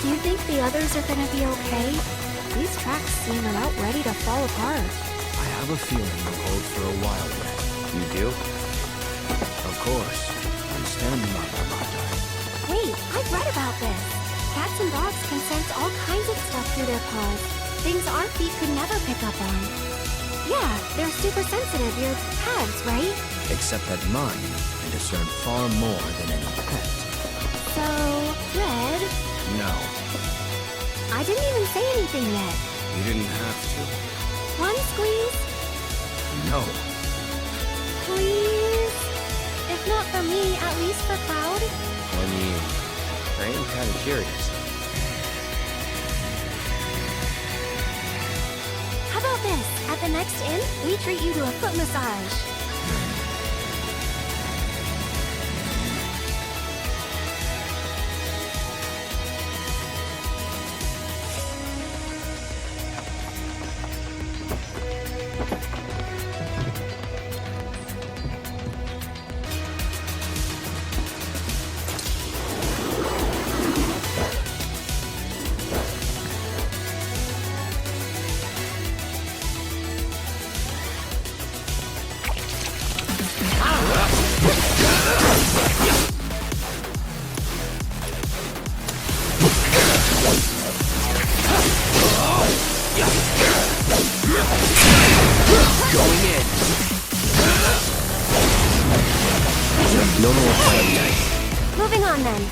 Do you think the others are gonna be okay? These tracks seem about ready to fall apart. I have a feeling they'll hold for a while yet. You do? Of course. I'm standing on them, aren't I? Wait, I've read about this. Cats and dogs can sense all kinds of stuff through their paws. Things our feet could never pick up on. Yeah, they're super sensitive. Your pads, right? Except that mine can discern far more than any pet. So, Red, No, I didn't even say anything yet. you didn't have to. One squeeze, No. please? If not for me, at least for Cloud? I mean, I am kind of curious. How about this? At the next inn, we treat you to a foot massage. Going in. No more fighting. Moving on then.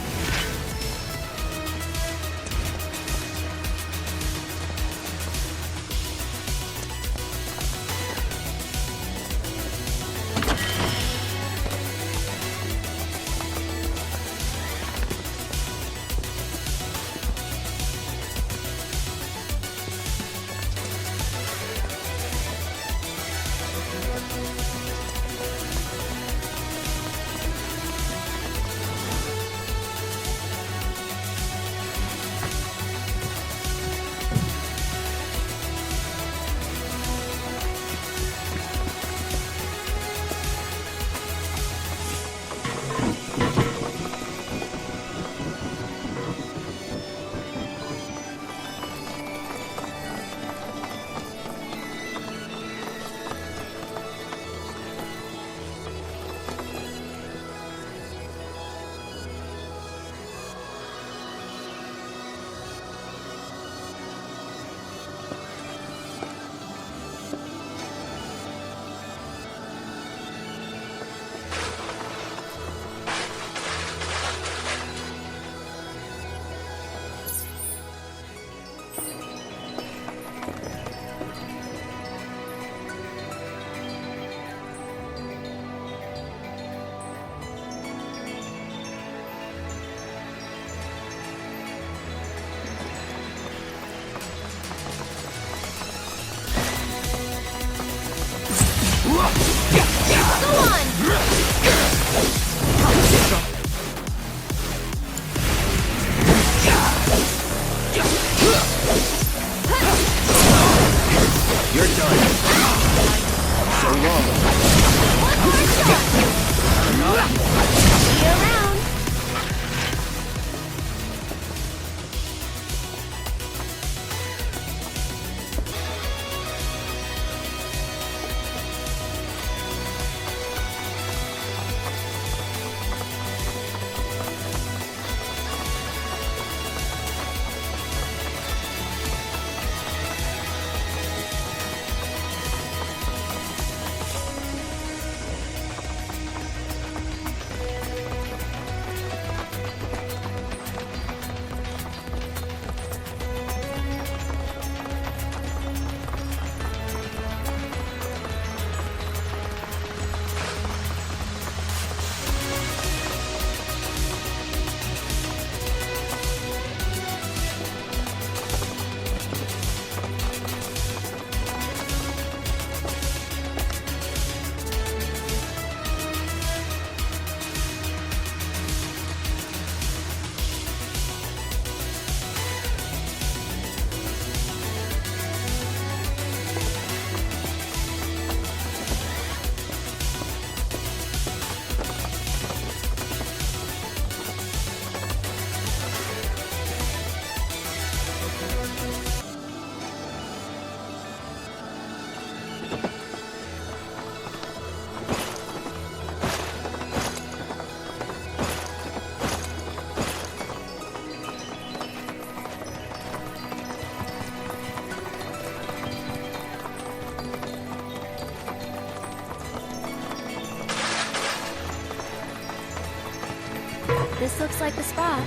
This looks like the spot.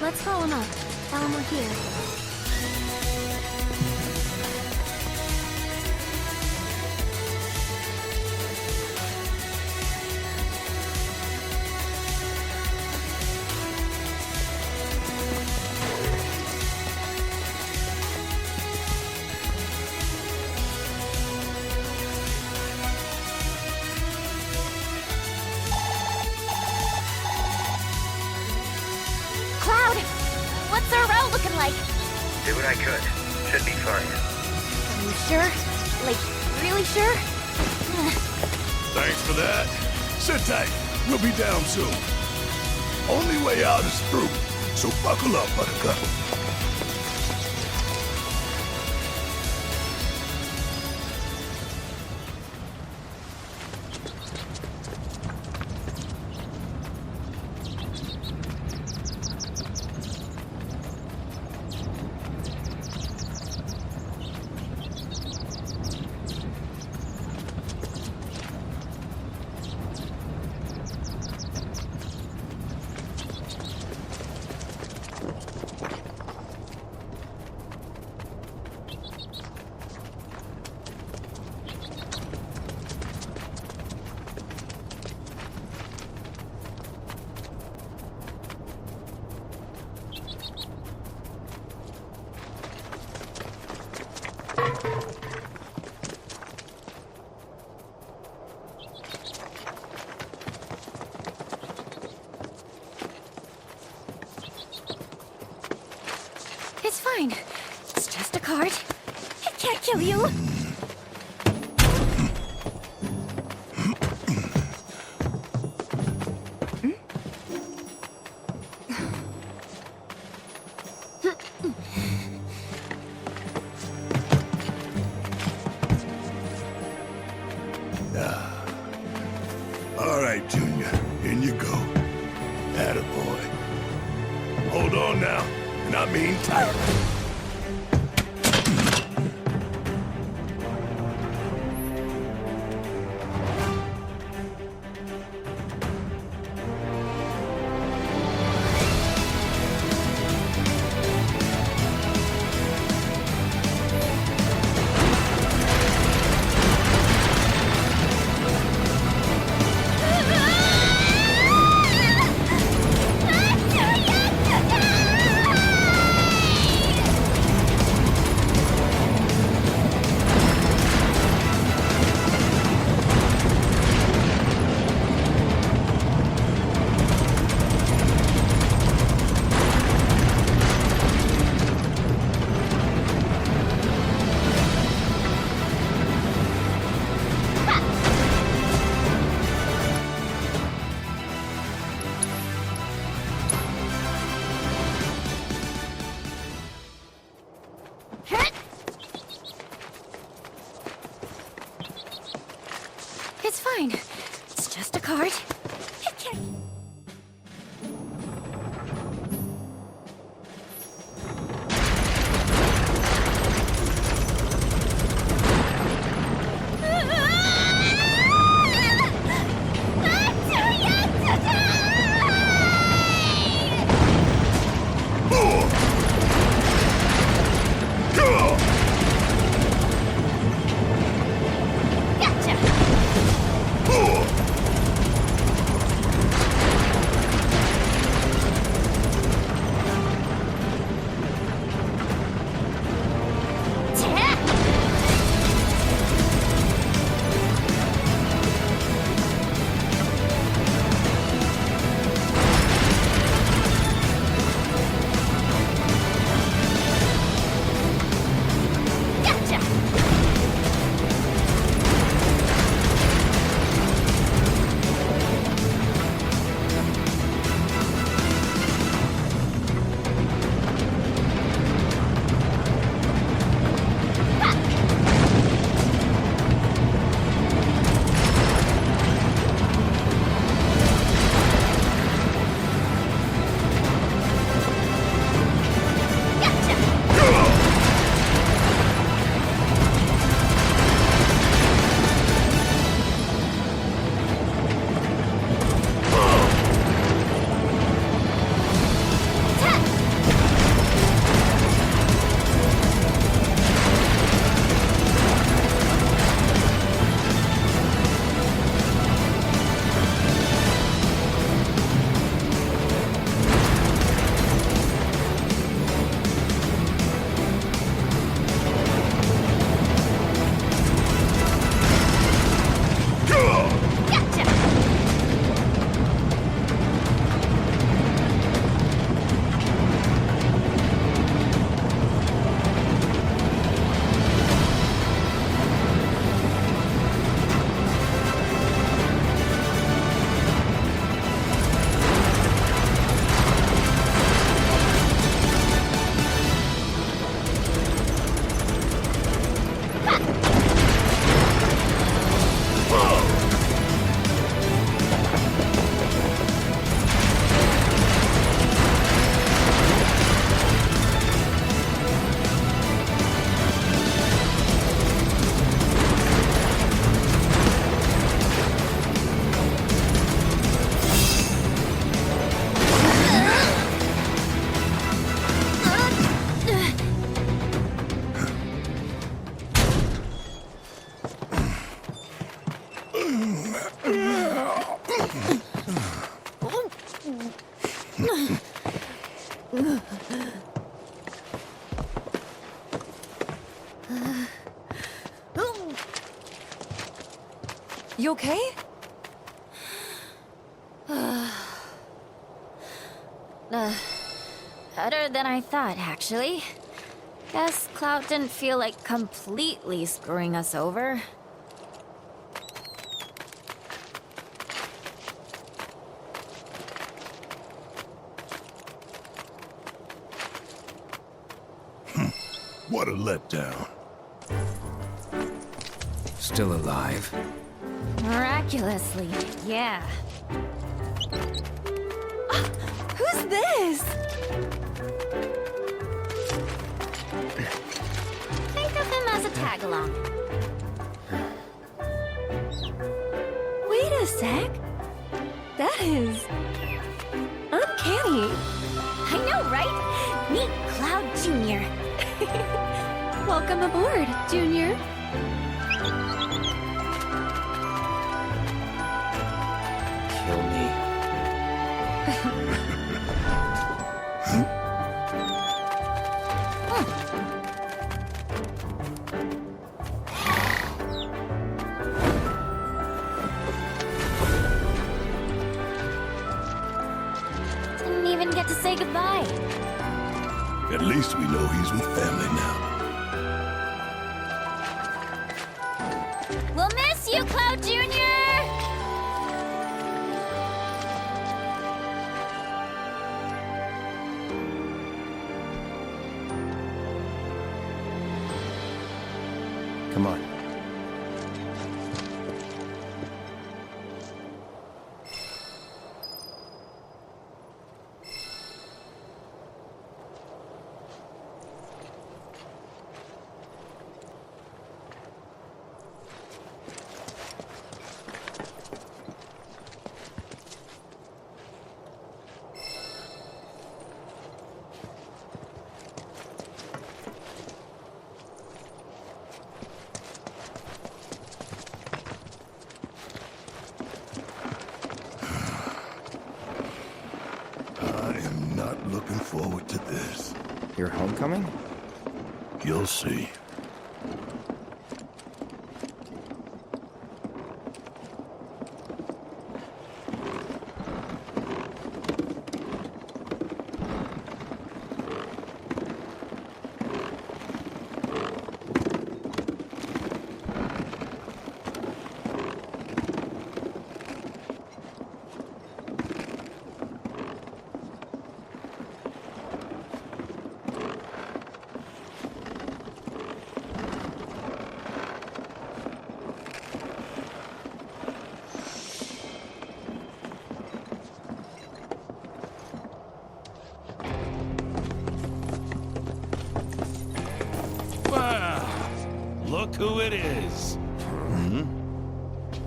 Let's call him up. Tell him we're here. Cloud! What's our route looking like? Did what I could. Should be fine. Are you sure? Like, really sure? Thanks for that. Sit tight. We'll be down soon. Only way out is through, so buckle up, Buttercup. It's fine. It's just a card. It can't kill you. All right, Junior. In you go. Attaboy. Hold on now, and I mean tight. It's fine. It's just a card. It can't... You okay? Better than I thought, actually. Guess Cloud didn't feel like completely screwing us over. What a letdown. Still alive. Miraculously, yeah. Who's this? Think of him as a tag-along. Wait a sec. That is... uncanny. I know, right? Meet Cloud Jr. Welcome aboard, Junior. Kill me. Didn't even get to say goodbye. At least we know he's with family now. We'll miss you, Cloud Jr. Come on. Looking forward to this. Your homecoming? You'll see. Look who it is.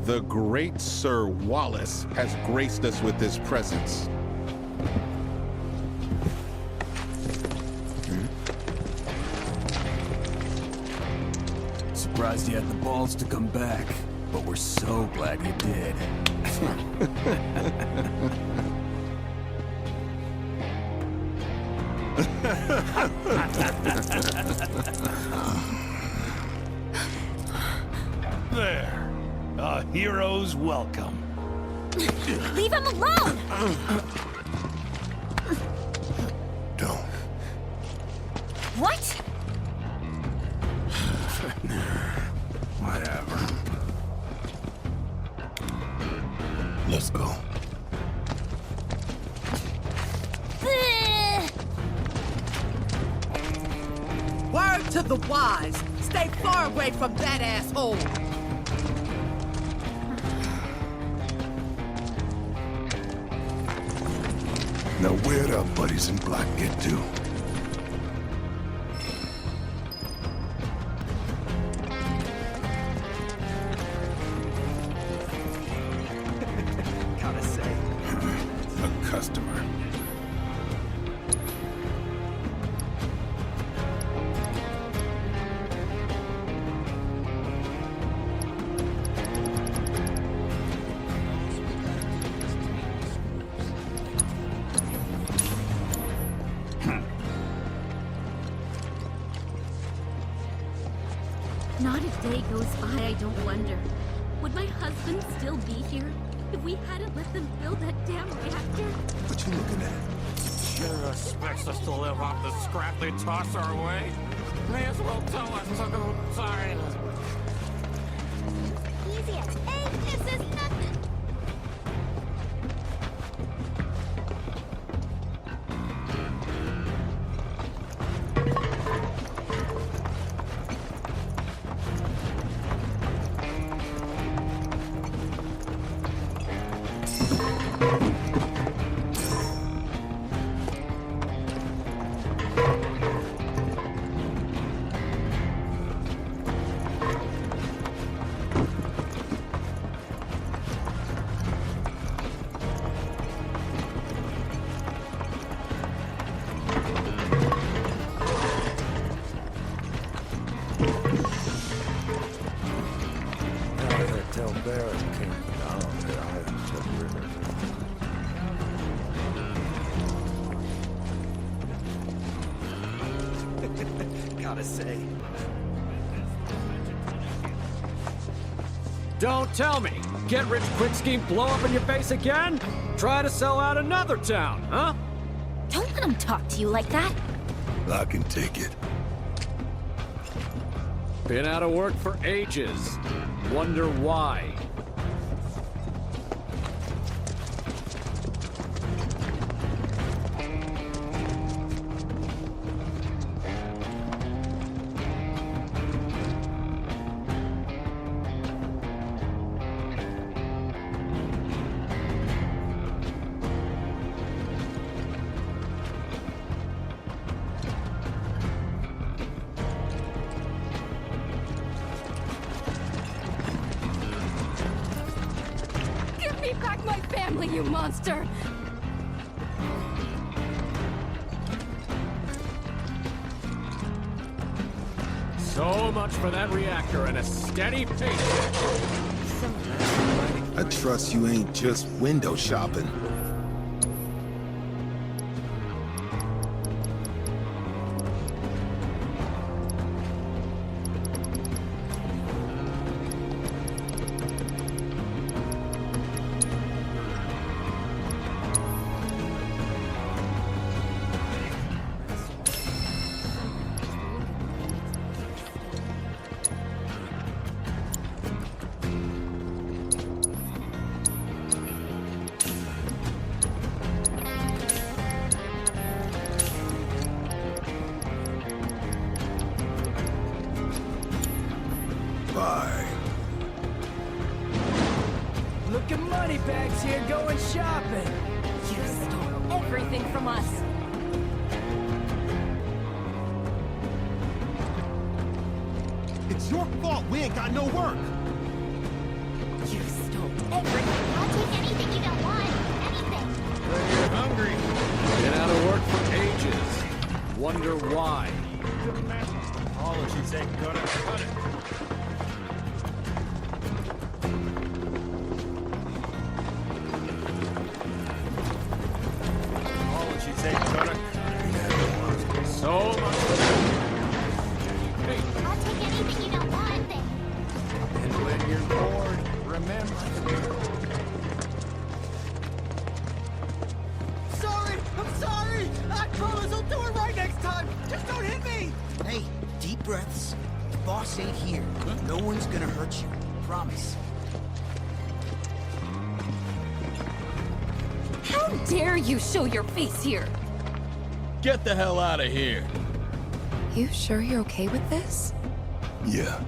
The great Sir Wallace has graced us with his presence. Surprised you had the balls to come back, but we're so glad you did. There. A hero's welcome. Leave him alone! Don't. What? Whatever. Let's go. Word to the wise. Stay far away from that asshole. Now where'd our buddies in black get to? Gotta say. A customer. day goes by, I don't wonder. Would my husband still be here if we hadn't let them build that damn reactor? What you looking at? Sure expects us to live off the scrap they toss our way. May as well tell us to go inside. Easy as, hey, this is nothing. Tell Barrett came down the islands of River. Gotta say. Don't tell me! Get rich quick scheme blow up in your face again? Try to sell out another town, huh? Don't let him talk to you like that. I can take it. Been out of work for ages. Wonder why. Give me back my family, you monster! So much for that reactor and a steady pace. I trust you ain't just window shopping. Bye. Look at Moneybags here going shopping. You stole everything from us. It's your fault we ain't got no work. You stole everything. I'll take anything you don't want. Anything. You're hungry. Been out of work for ages. Wonder why. Apologies ain't gonna cut it. Apologies ain't gonna cut it. So much. Hey, I'll take anything you don't want. And when you're bored, remember. Sorry! I'm sorry! I promise I'll do it right next time! Just don't hit me! Hey, deep breaths. The boss ain't here. No one's gonna hurt you. Promise. How dare you show your face here? Get the hell out of here. You sure you're okay with this? Yeah.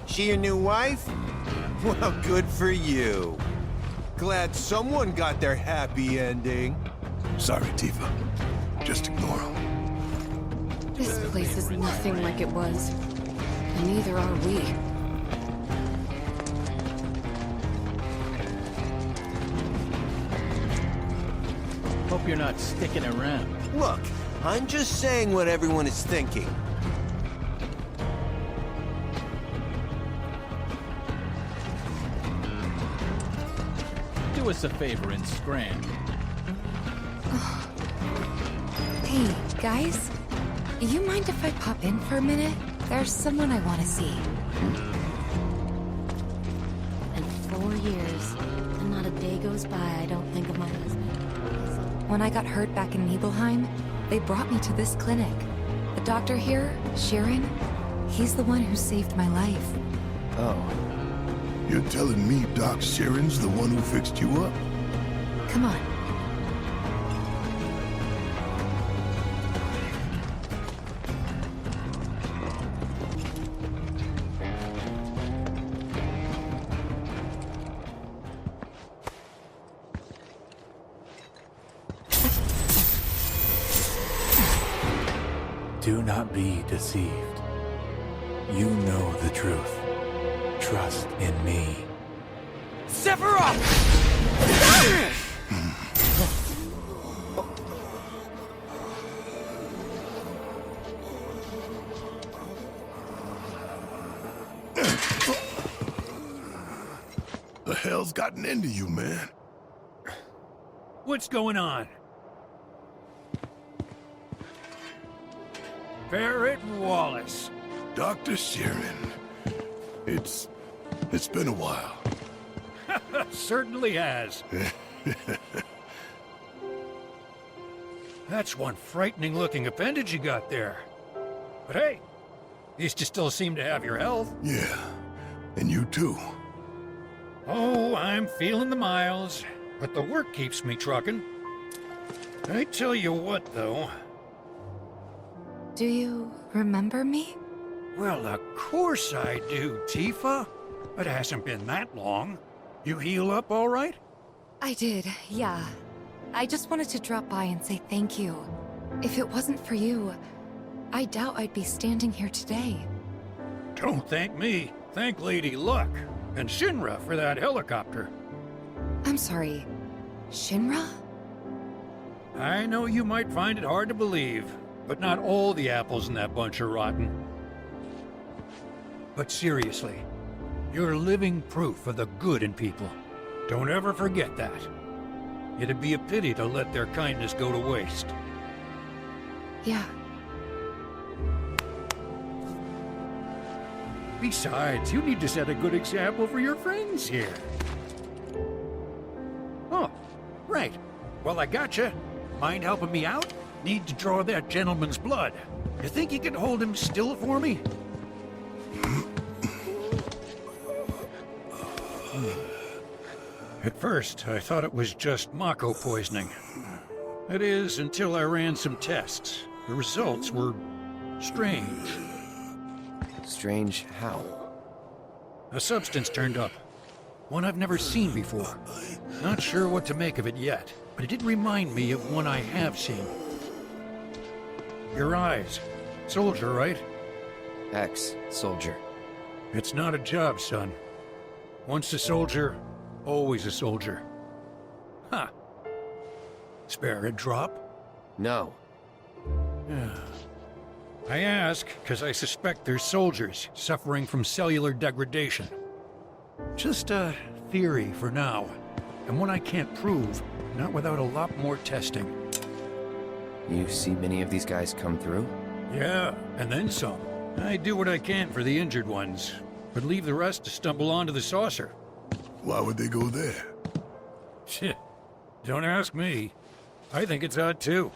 She your new wife? Well, good for you. Glad someone got their happy ending. Sorry, Tifa. Just ignore him. This place is nothing like it was. And neither are we. Hope you're not sticking around. Look, I'm just saying what everyone is thinking. Do us a favor and scram. Hey, guys. You mind if I pop in for a minute? There's someone I want to see. In 4 years, and not a day goes by I don't think of my husband. When I got hurt back in Nibelheim, they brought me to this clinic. The doctor here, Sheeran, he's the one who saved my life. Oh. You're telling me Doc Sheeran's the one who fixed you up? Come on. Do not be deceived. You know the truth. Trust in me. Sephiroth! The hell's gotten into you, man? What's going on? Barrett Wallace. Dr. Sheeran. It's been a while. Certainly has. That's one frightening-looking appendage you got there. But hey, at least you still seem to have your health. Yeah, and you too. Oh, I'm feeling the miles, but the work keeps me trucking. I tell you what, though. Do you remember me? Well, of course I do, Tifa. It hasn't been that long. You heal up all right? I did, yeah. I just wanted to drop by and say thank you. If it wasn't for you, I doubt I'd be standing here today. Don't thank me. Thank Lady Luck. And Shinra for that helicopter. I'm sorry. Shinra? I know you might find it hard to believe, but not all the apples in that bunch are rotten. But seriously, you're living proof of the good in people. Don't ever forget that. It'd be a pity to let their kindness go to waste. Yeah. Besides, you need to set a good example for your friends here. Oh, right. Well, I gotcha. Mind helping me out? Need to draw that gentleman's blood. You think you can hold him still for me? At first, I thought it was just Mako poisoning. That is, until I ran some tests. The results were strange. Strange how? A substance turned up. One I've never seen before. Not sure what to make of it yet, but it did remind me of one I have seen. Your eyes. Soldier, right? Ex-soldier. It's not a job, son. Once a soldier, always a soldier. Huh. Spare a drop? No. I ask because I suspect there's soldiers suffering from cellular degradation. Just a theory for now, and one I can't prove, not without a lot more testing. You see many of these guys come through? Yeah, and then some. I do what I can for the injured ones, but leave the rest to stumble onto the saucer. Why would they go there? Shit. Don't ask me. I think it's odd too.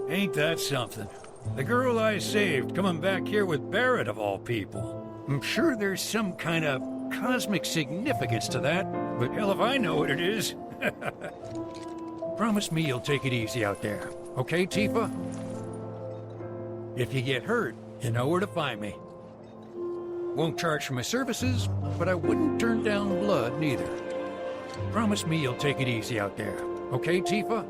Ain't that something? The girl I saved coming back here with Barrett of all people. I'm sure there's some kind of cosmic significance to that, but hell if I know what it is. Promise me you'll take it easy out there, okay, Tifa? If you get hurt, you know where to find me. Won't charge for my services, but I wouldn't turn down blood neither. Promise me you'll take it easy out there, okay, Tifa?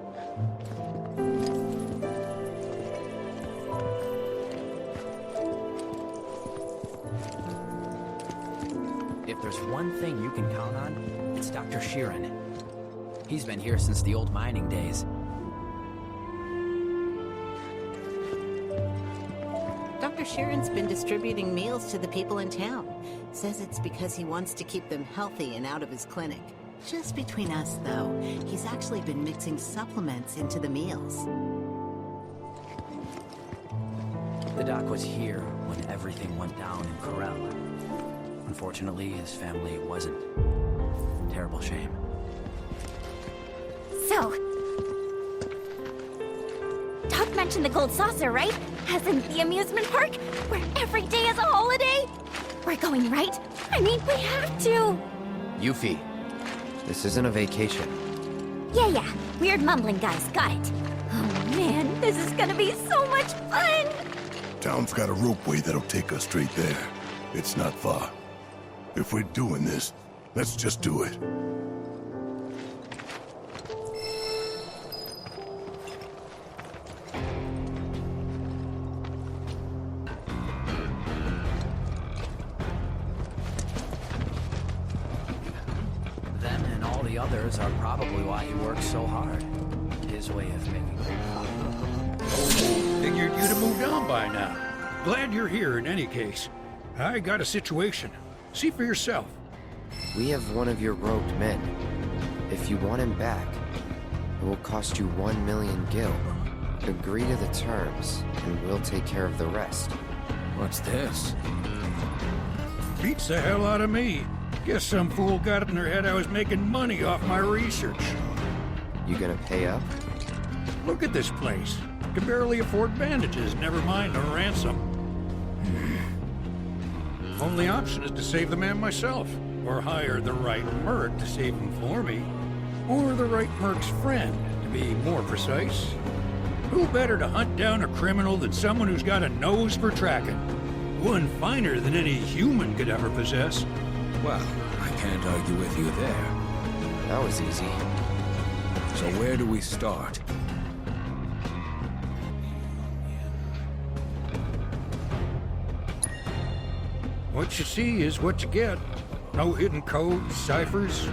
If there's one thing you can count on, it's Dr. Sheeran. He's been here since the old mining days. Dr. Sheeran's been distributing meals to the people in town. Says it's because he wants to keep them healthy and out of his clinic. Just between us, though, he's actually been mixing supplements into the meals. The doc was here when everything went down in Corel. Unfortunately, his family wasn't. Terrible shame. So... Doc mentioned the Gold Saucer, right? As in the amusement park, where every day is a holiday? We're going, right? I mean, we have to! Yuffie, this isn't a vacation. Yeah. Weird mumbling guys, got it. Oh man, this is gonna be so much fun! Town's got a ropeway that'll take us straight there. It's not far. If we're doing this, let's just do it. Them and all the others are probably why he works so hard. His way of making Figured you'd have moved on by now. Glad you're here in any case. I got a situation. See for yourself. We have one of your robed men. If you want him back, it will cost you 1 million gil. Agree to the terms, and we'll take care of the rest. What's this? Beats the hell out of me. Guess some fool got it in their head I was making money off my research. You gonna pay up? Look at this place. Can barely afford bandages, never mind a ransom. Only option is to save the man myself, or hire the right merc to save him for me. Or the right merc's friend, to be more precise. Who better to hunt down a criminal than someone who's got a nose for tracking? One finer than any human could ever possess. Well, I can't argue with you there. That was easy. So where do we start? What you see is what you get. No hidden codes, ciphers,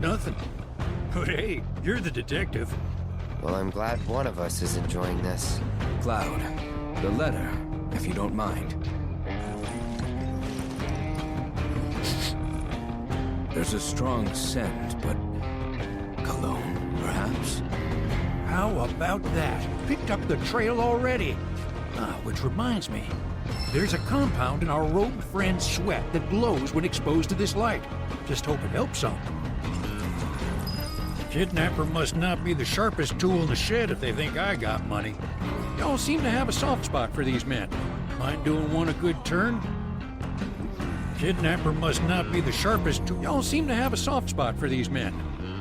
nothing. But hey, you're the detective. Well, I'm glad one of us is enjoying this. Cloud, the letter, if you don't mind. There's a strong scent, but... cologne, perhaps? How about that? Picked up the trail already. Which reminds me, there's a compound in our robed friend's sweat that glows when exposed to this light. Just hope it helps some. Kidnapper must not be the sharpest tool in the shed if they think I got money. Y'all seem to have a soft spot for these men. Mind doing one a good turn? Kidnapper must not be the sharpest tool. Y'all seem to have a soft spot for these men.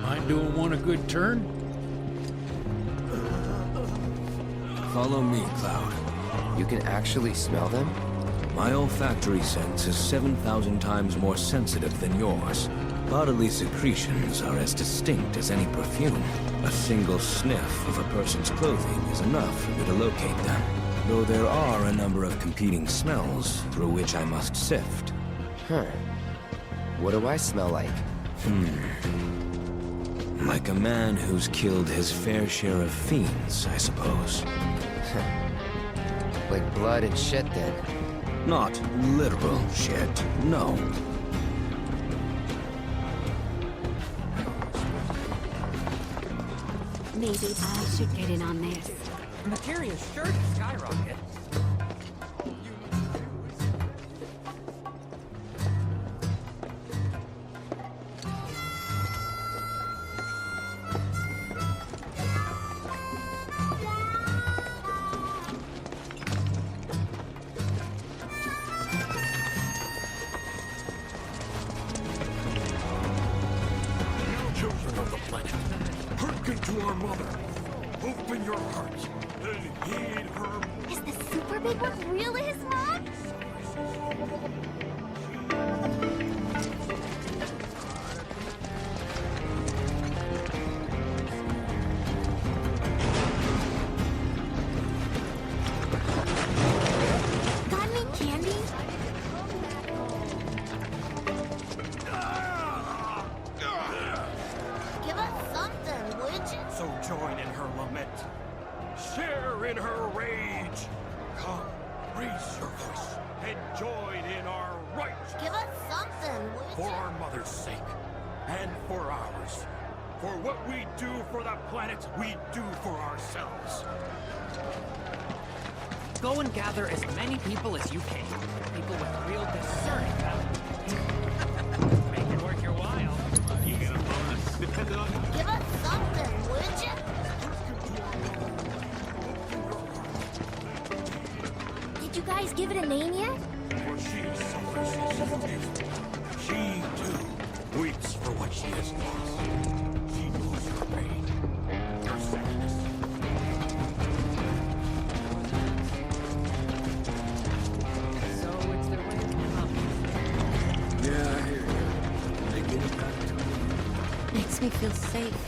Mind doing one a good turn? Follow me, Cloud. You can actually smell them? My olfactory sense is 7,000 times more sensitive than yours. Bodily secretions are as distinct as any perfume. A single sniff of a person's clothing is enough for me to locate them. Though there are a number of competing smells through which I must sift. Huh. What do I smell like? Like a man who's killed his fair share of fiends, I suppose. Like blood and shit, then? Not literal shit, no. Maybe I should get in on this. Materia's sure to skyrocket. Children of the planet, hearken to our mother. Open your hearts and heed her. Is the super big one really his mom? Got any candy? Give us something, would you? So join in her lament. Share in her rage. Come, raise your voice, and join in our right. Give us something, would For you? our mother's sake, and for ours. For what we do for the planet, we do for ourselves. Go and gather as many people as you can. People with real discerning value. Make it worth your while. You get a bonus depending on... Give us something, would you? Did you guys give it a name yet? For she suffers as you did. She, too, weeps for what she has lost. She knows your pain, your sadness. So it's their way of Yeah, I hear you. They get it back to me. Makes me feel safe.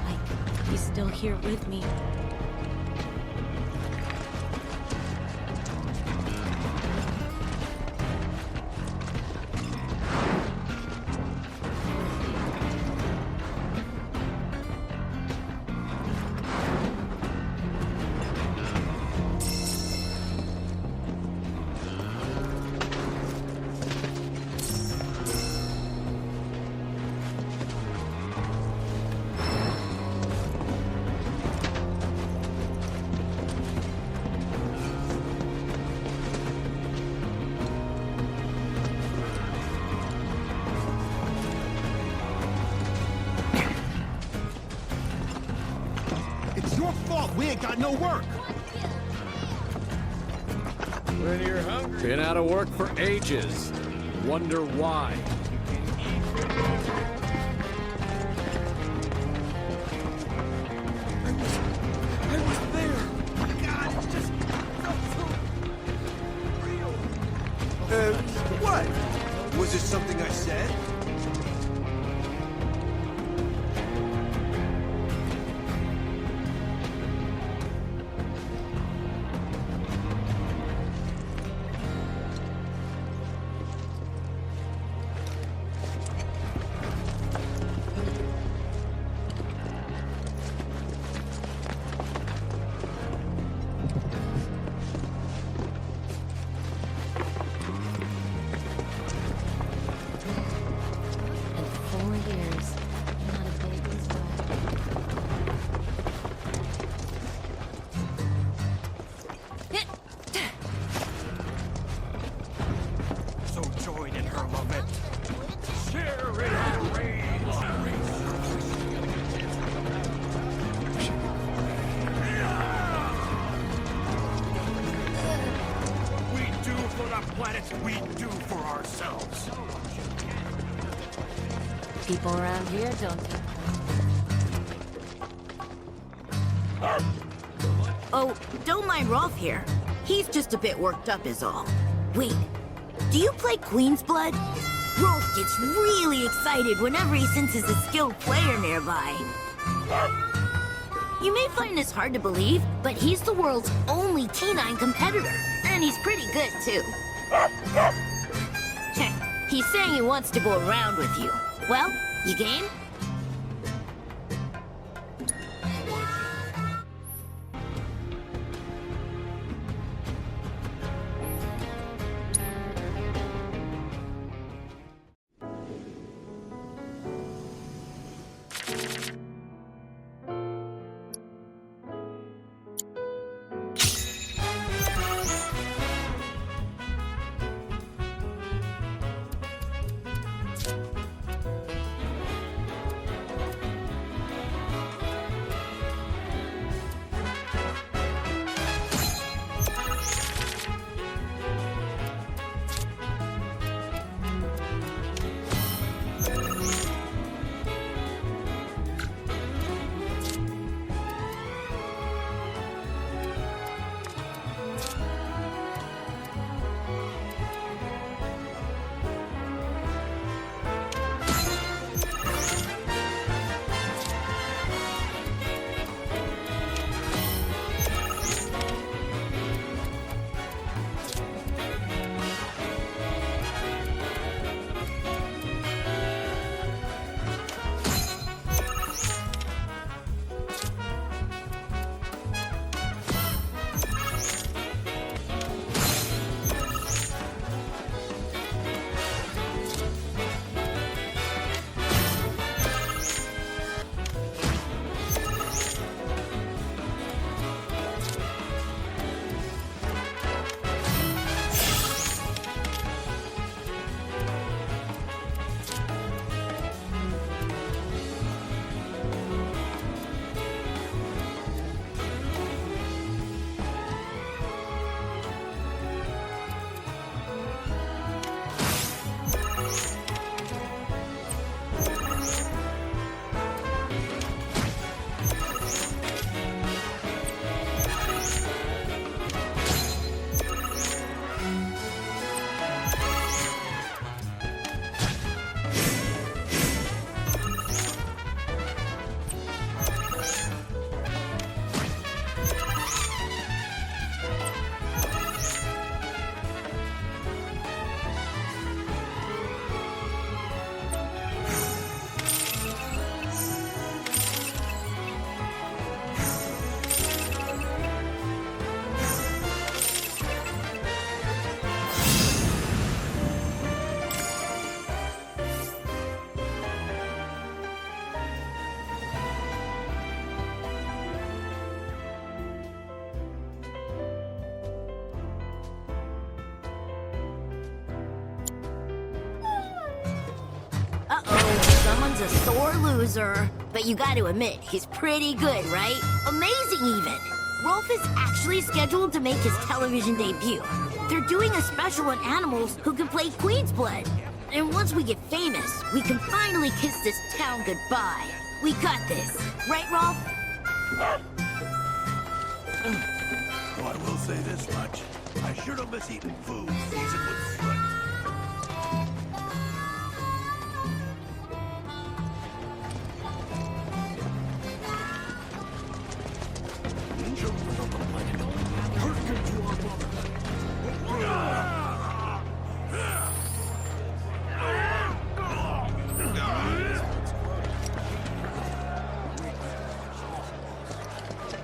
Like he's still here with me. It's your fault we ain't got no work. When you're hungry. Been out of work for ages. Wonder why. I was there. God, it just felt so real. What? Was it something I said? In 4 years, not a baby's So join in her lament. Share in her rage. We do for the planet, we do for ourselves. People around here don't take Oh, don't mind Rolf here. He's just a bit worked up is all. Wait, do you play Queen's Blood? Rolf gets really excited whenever he senses a skilled player nearby. You may find this hard to believe, but he's the world's only T9 competitor. And he's pretty good, too. He's saying he wants to go around with you. Well, you game? one's a sore loser. But you gotta admit, he's pretty good, right? Amazing, even. Rolf is actually scheduled to make his television debut. They're doing a special on animals who can play Queen's Blood. And once we get famous, we can finally kiss this town goodbye. We got this. Right, Rolf? Though I will say this much. I sure don't miss eating food seasoned with soot.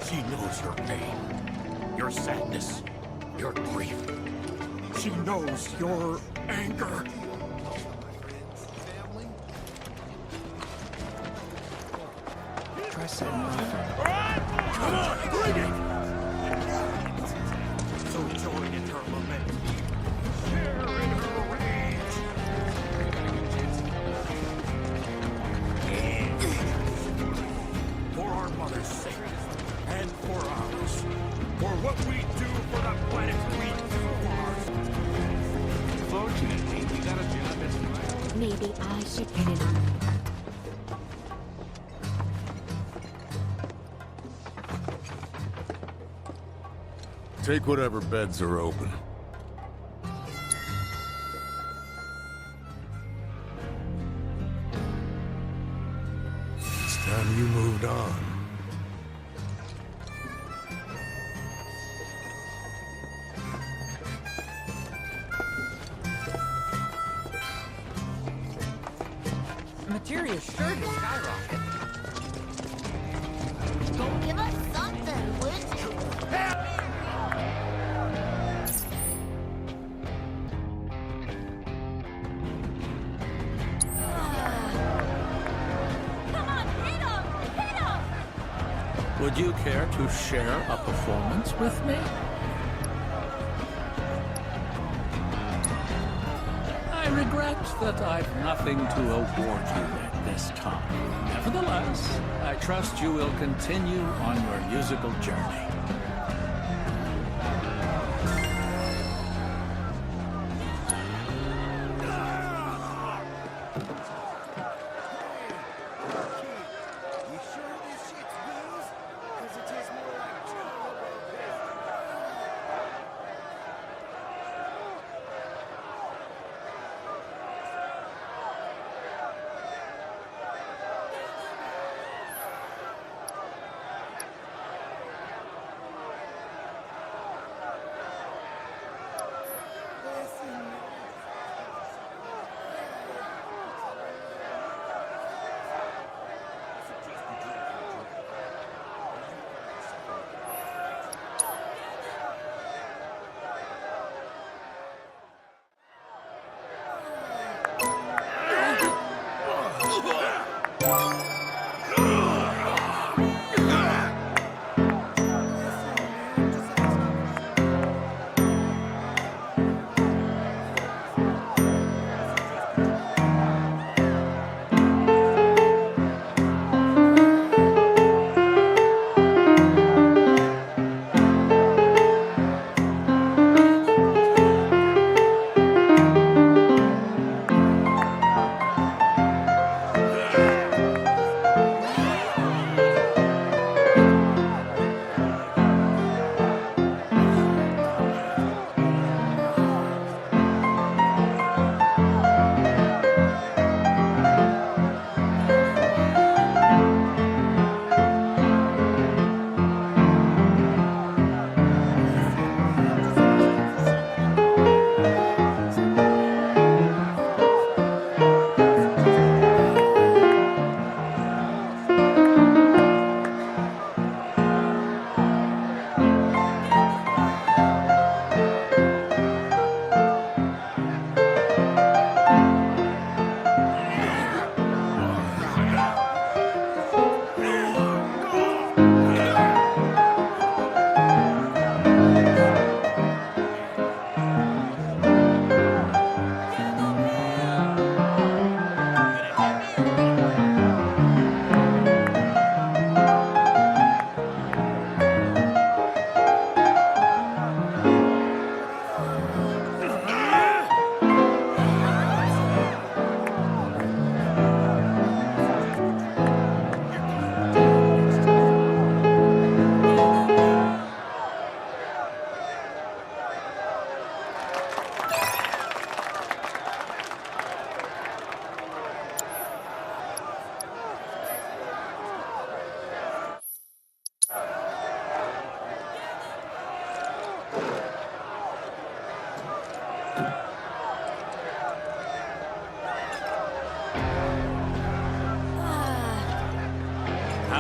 She knows your pain, your sadness, your grief. She knows your anger. Try setting off. Come on, bring it! So join in her lament. Share in her rage. For our mother's sake, and for ours. For what we do for the planet we do for ours. Fortunately, we got a job that's right. Maybe I should pin it on. Take whatever beds are open. It's time you moved on. Materia's sure to skyrocket. Go give us something, would you? Come on, hit him! Hit him! Would you care to share a performance with me? I regret that I've nothing to award you at this time. Nevertheless, I trust you will continue on your musical journey.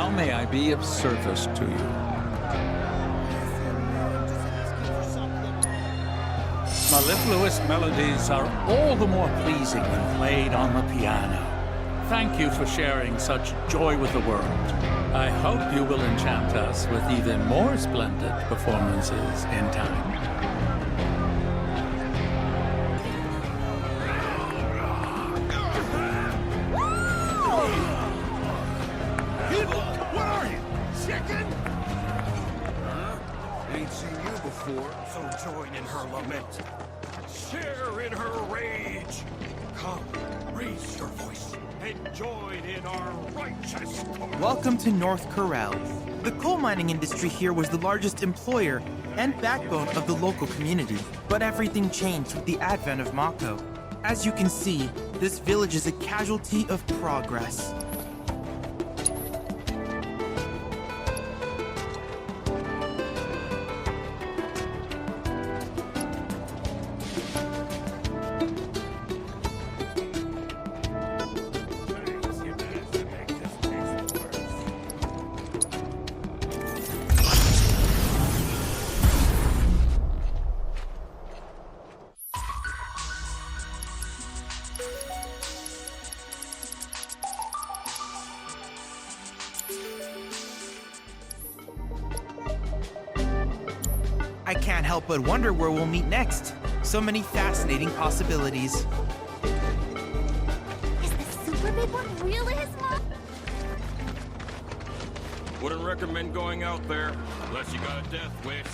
How may I be of service to you? Mellifluous melodies are all the more pleasing when played on the piano. Thank you for sharing such joy with the world. I hope you will enchant us with even more splendid performances in time. What are you, chicken? Ain't seen you before, so join in her lament. Share in her rage. Come, raise your voice, and join in our righteous cause. Welcome to North Corral. The coal mining industry here was the largest employer and backbone of the local community. But everything changed with the advent of Mako. As you can see, this village is a casualty of progress. I can't help but wonder where we'll meet next. So many fascinating possibilities. Is the super big one really his mom? Wouldn't recommend going out there unless you got a death wish.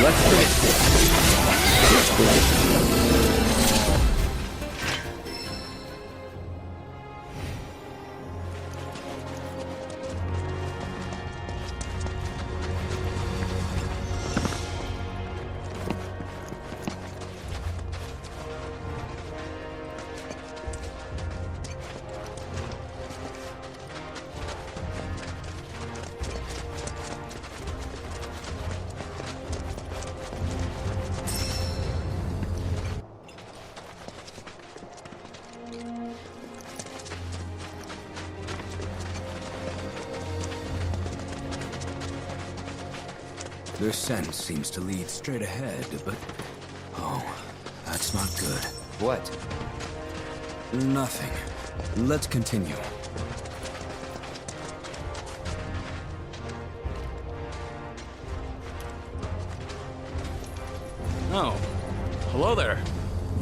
Let's finish this. Their scent seems to lead straight ahead, but... Oh, that's not good. What? Nothing. Let's continue. Oh, hello there.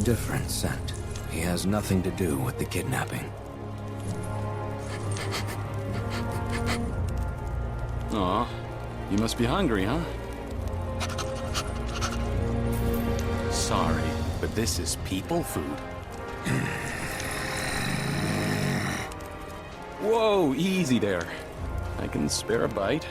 Different scent. He has nothing to do with the kidnapping. Aw, you must be hungry, huh? Sorry, but this is people food. Whoa, easy there. I can spare a bite.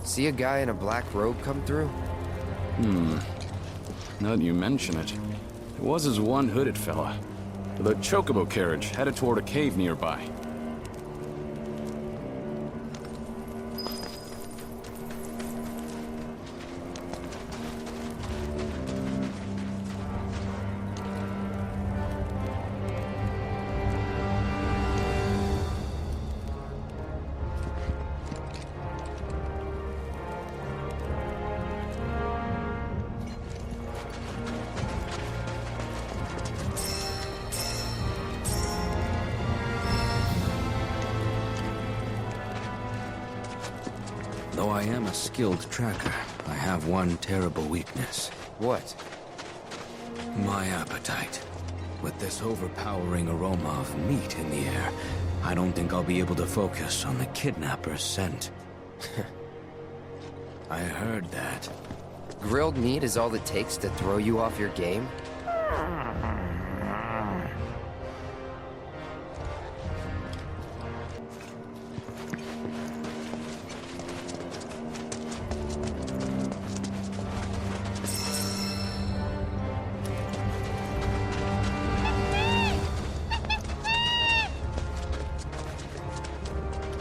See a guy in a black robe come through? Now that you mention it, it was his one hooded fella. With a chocobo carriage headed toward a cave nearby. Though I am a skilled tracker, I have one terrible weakness. What? My appetite. With this overpowering aroma of meat in the air, I don't think I'll be able to focus on the kidnapper's scent. I heard that. Grilled meat is all it takes to throw you off your game?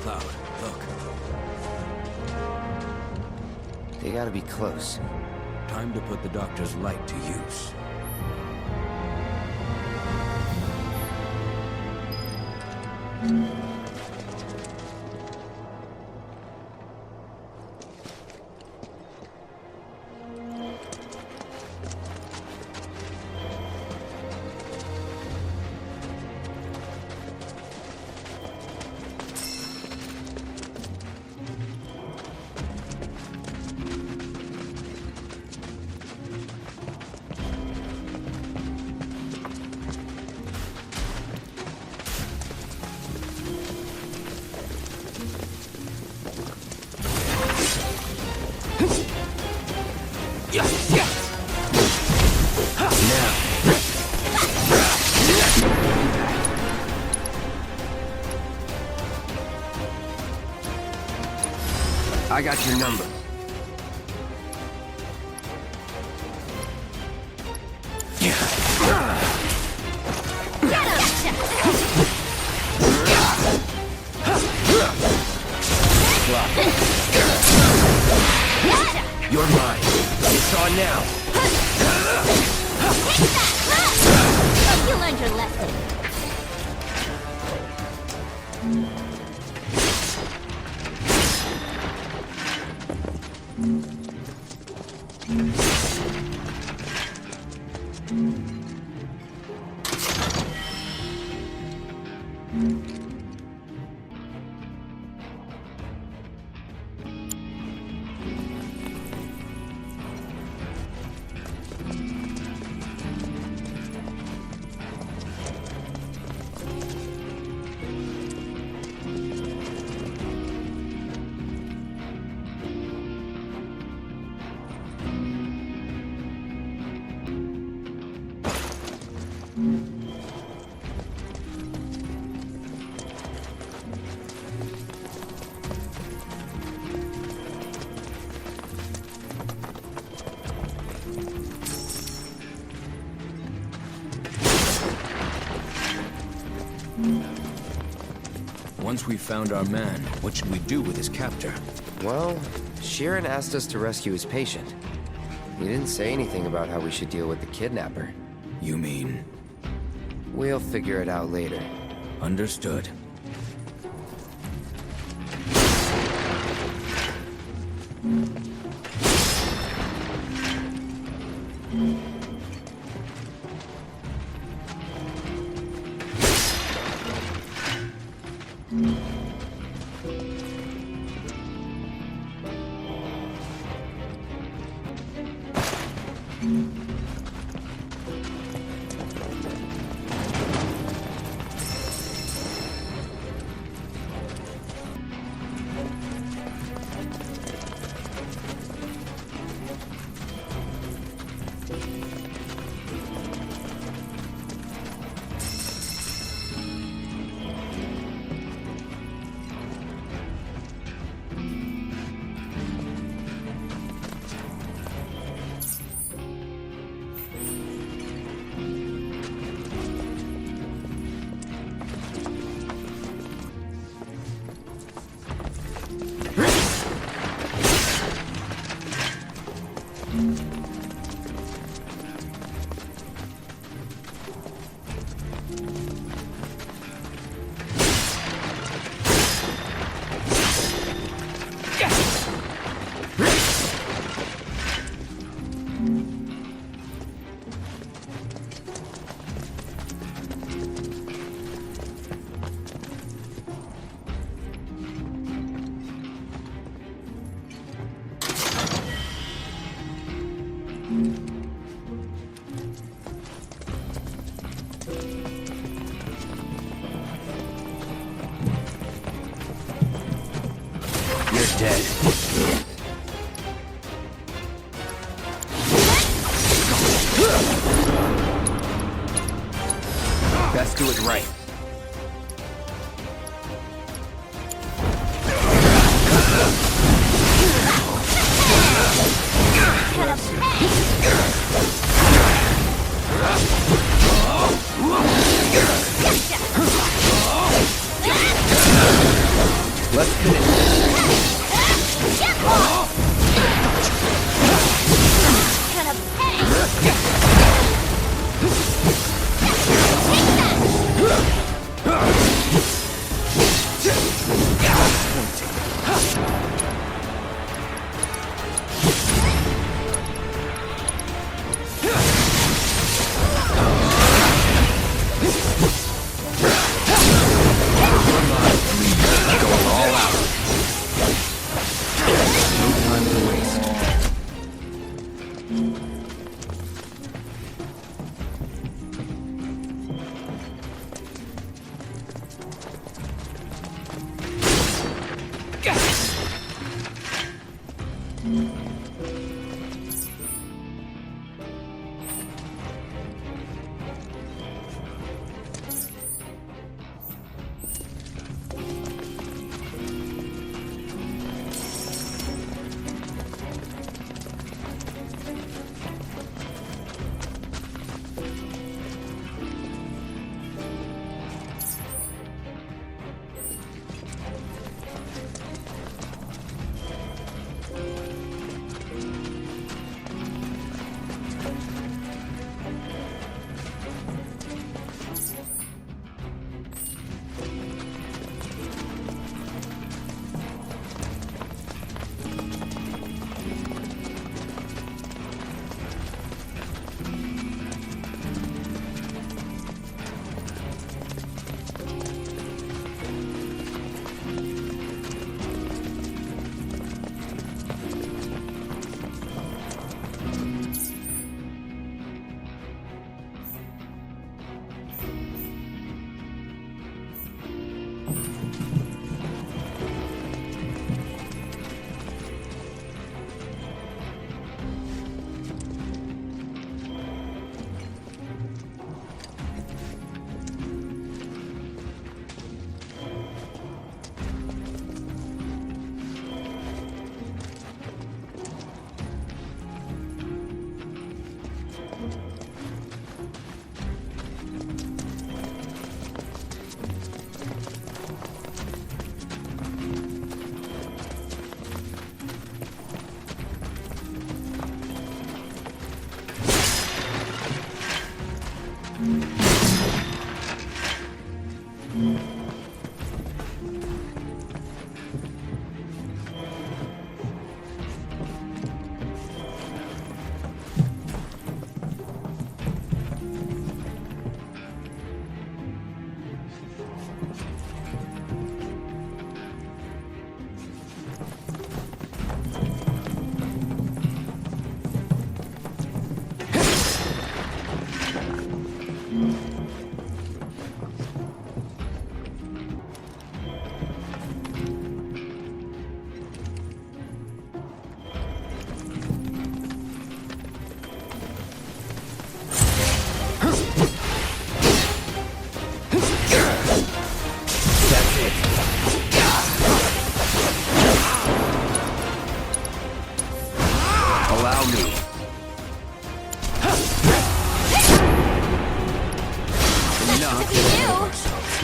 Cloud, look. They gotta be close. Time to put the doctor's light to use. I got your number. You're mine. It's on now. Hope you learned your lesson. Once we've found our man, what should we do with his captor? Well, Sheeran asked us to rescue his patient. He didn't say anything about how we should deal with the kidnapper. You mean? We'll figure it out later. Understood. You're dead. Best do it right. Let's finish this. Allow me. Not get ahead of ourselves.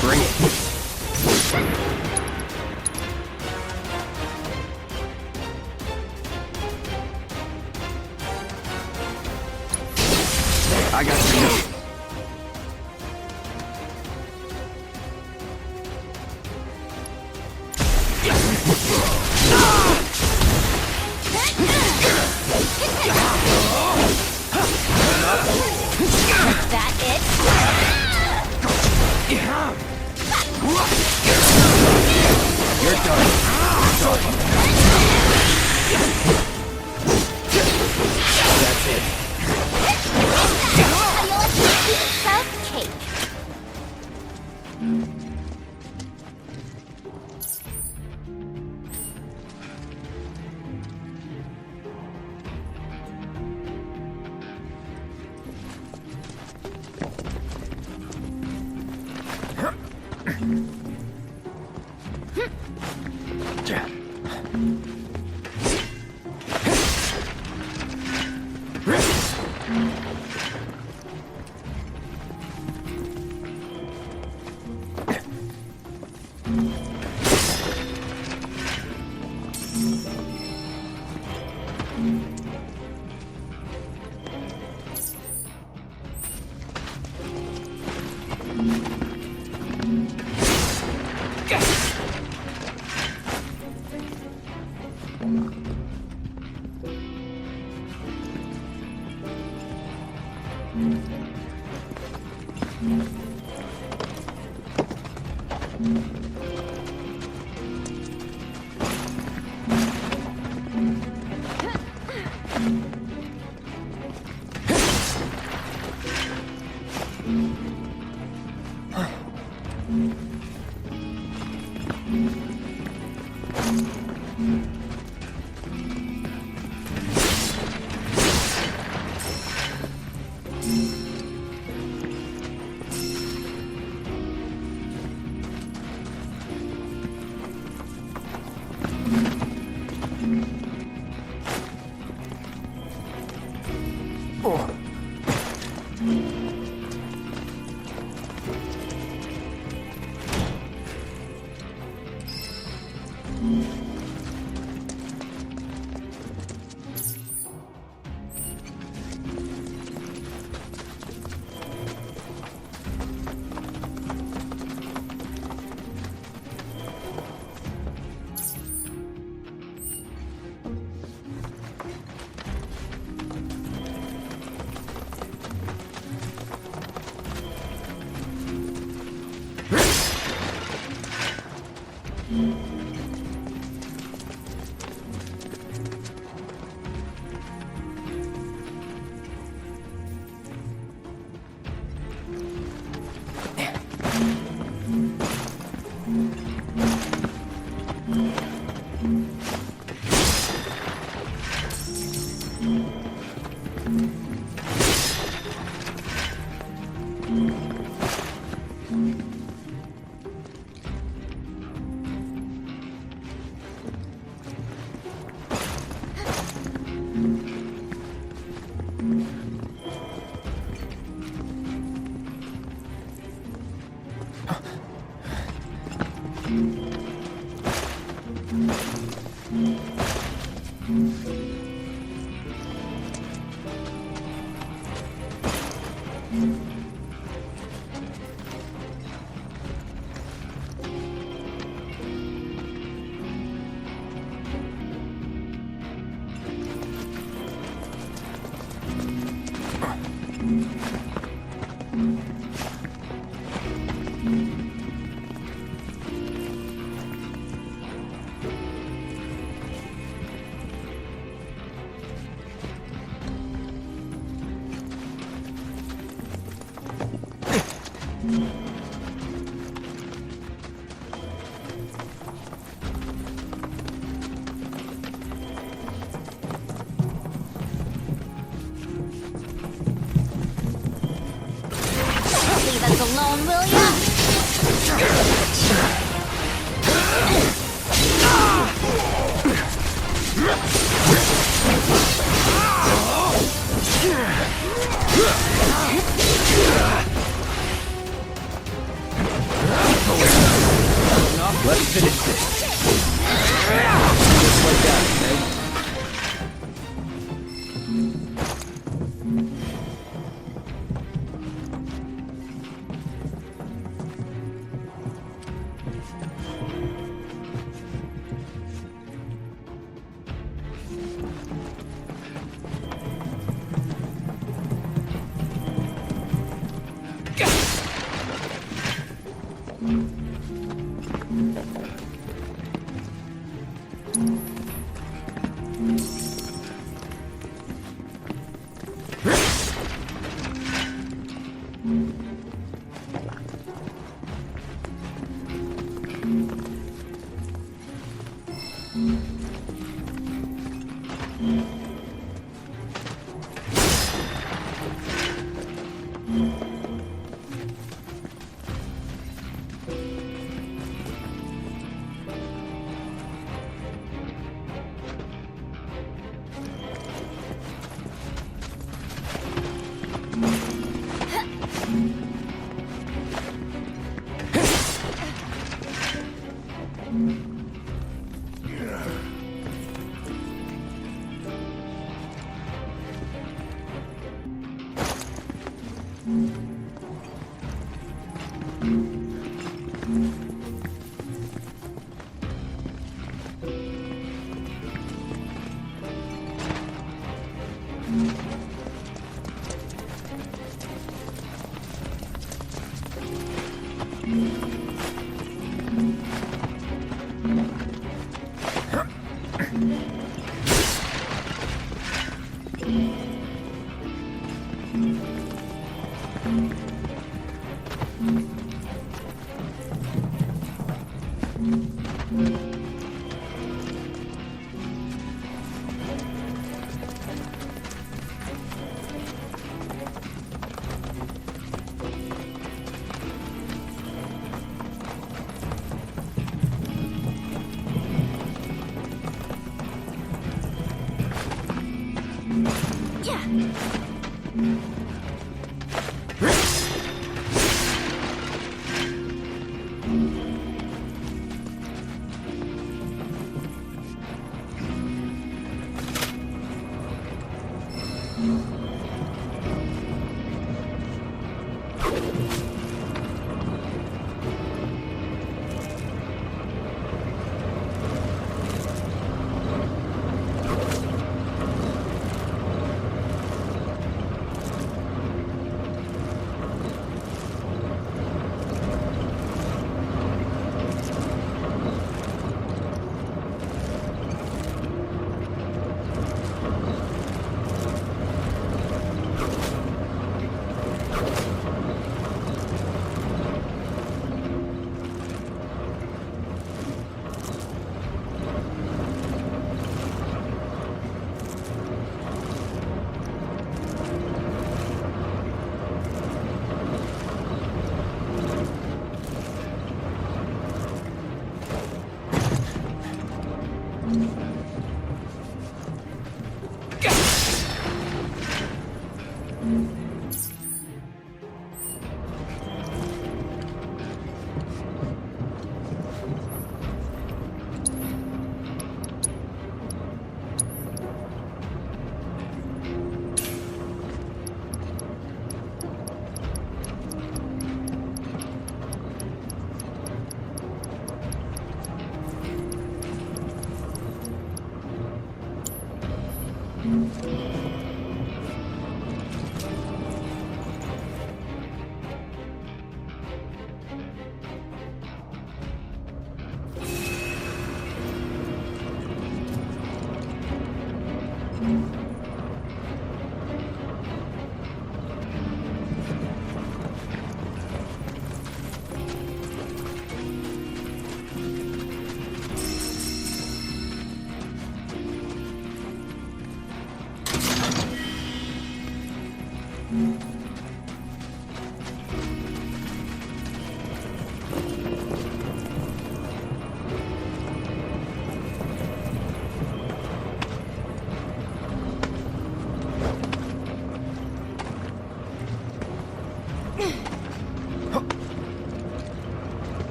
Bring it. I got your note. That it? You're done. That's it. South Cape. Leave us alone, will ya? Let's finish this. Just like that, Meg. Yeah.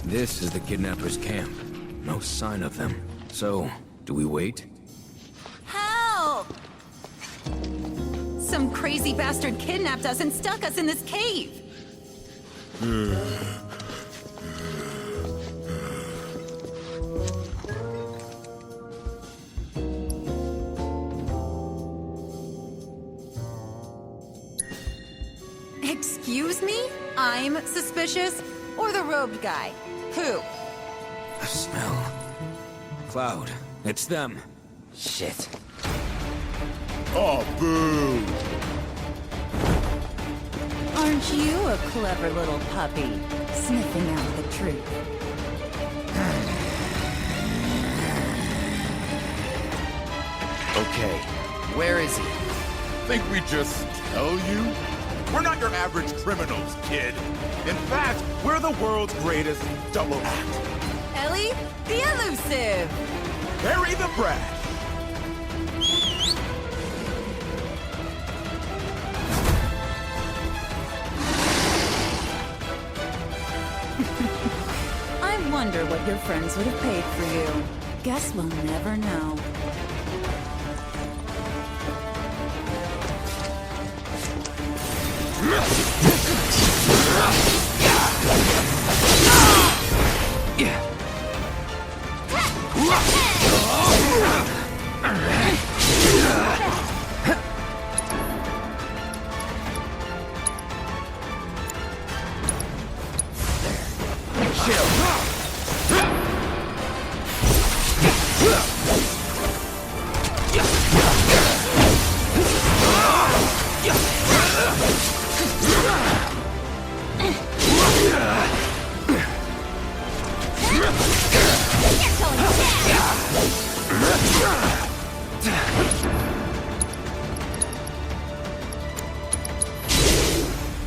This is the kidnappers' camp. No sign of them. So, do we wait? Help! Some crazy bastard kidnapped us and stuck us in this cave. Excuse me? I'm suspicious? Or the robed guy? Who? The smell. Cloud, it's them. Shit. Oh, boo! Aren't you a clever little puppy, sniffing out the truth? Okay, where is he? Think we just tell you? We're not your average criminals, kid. In fact, we're the world's greatest double act. Ellie, the elusive! Bury the brash! I wonder what your friends would have paid for you. Guess we'll never know.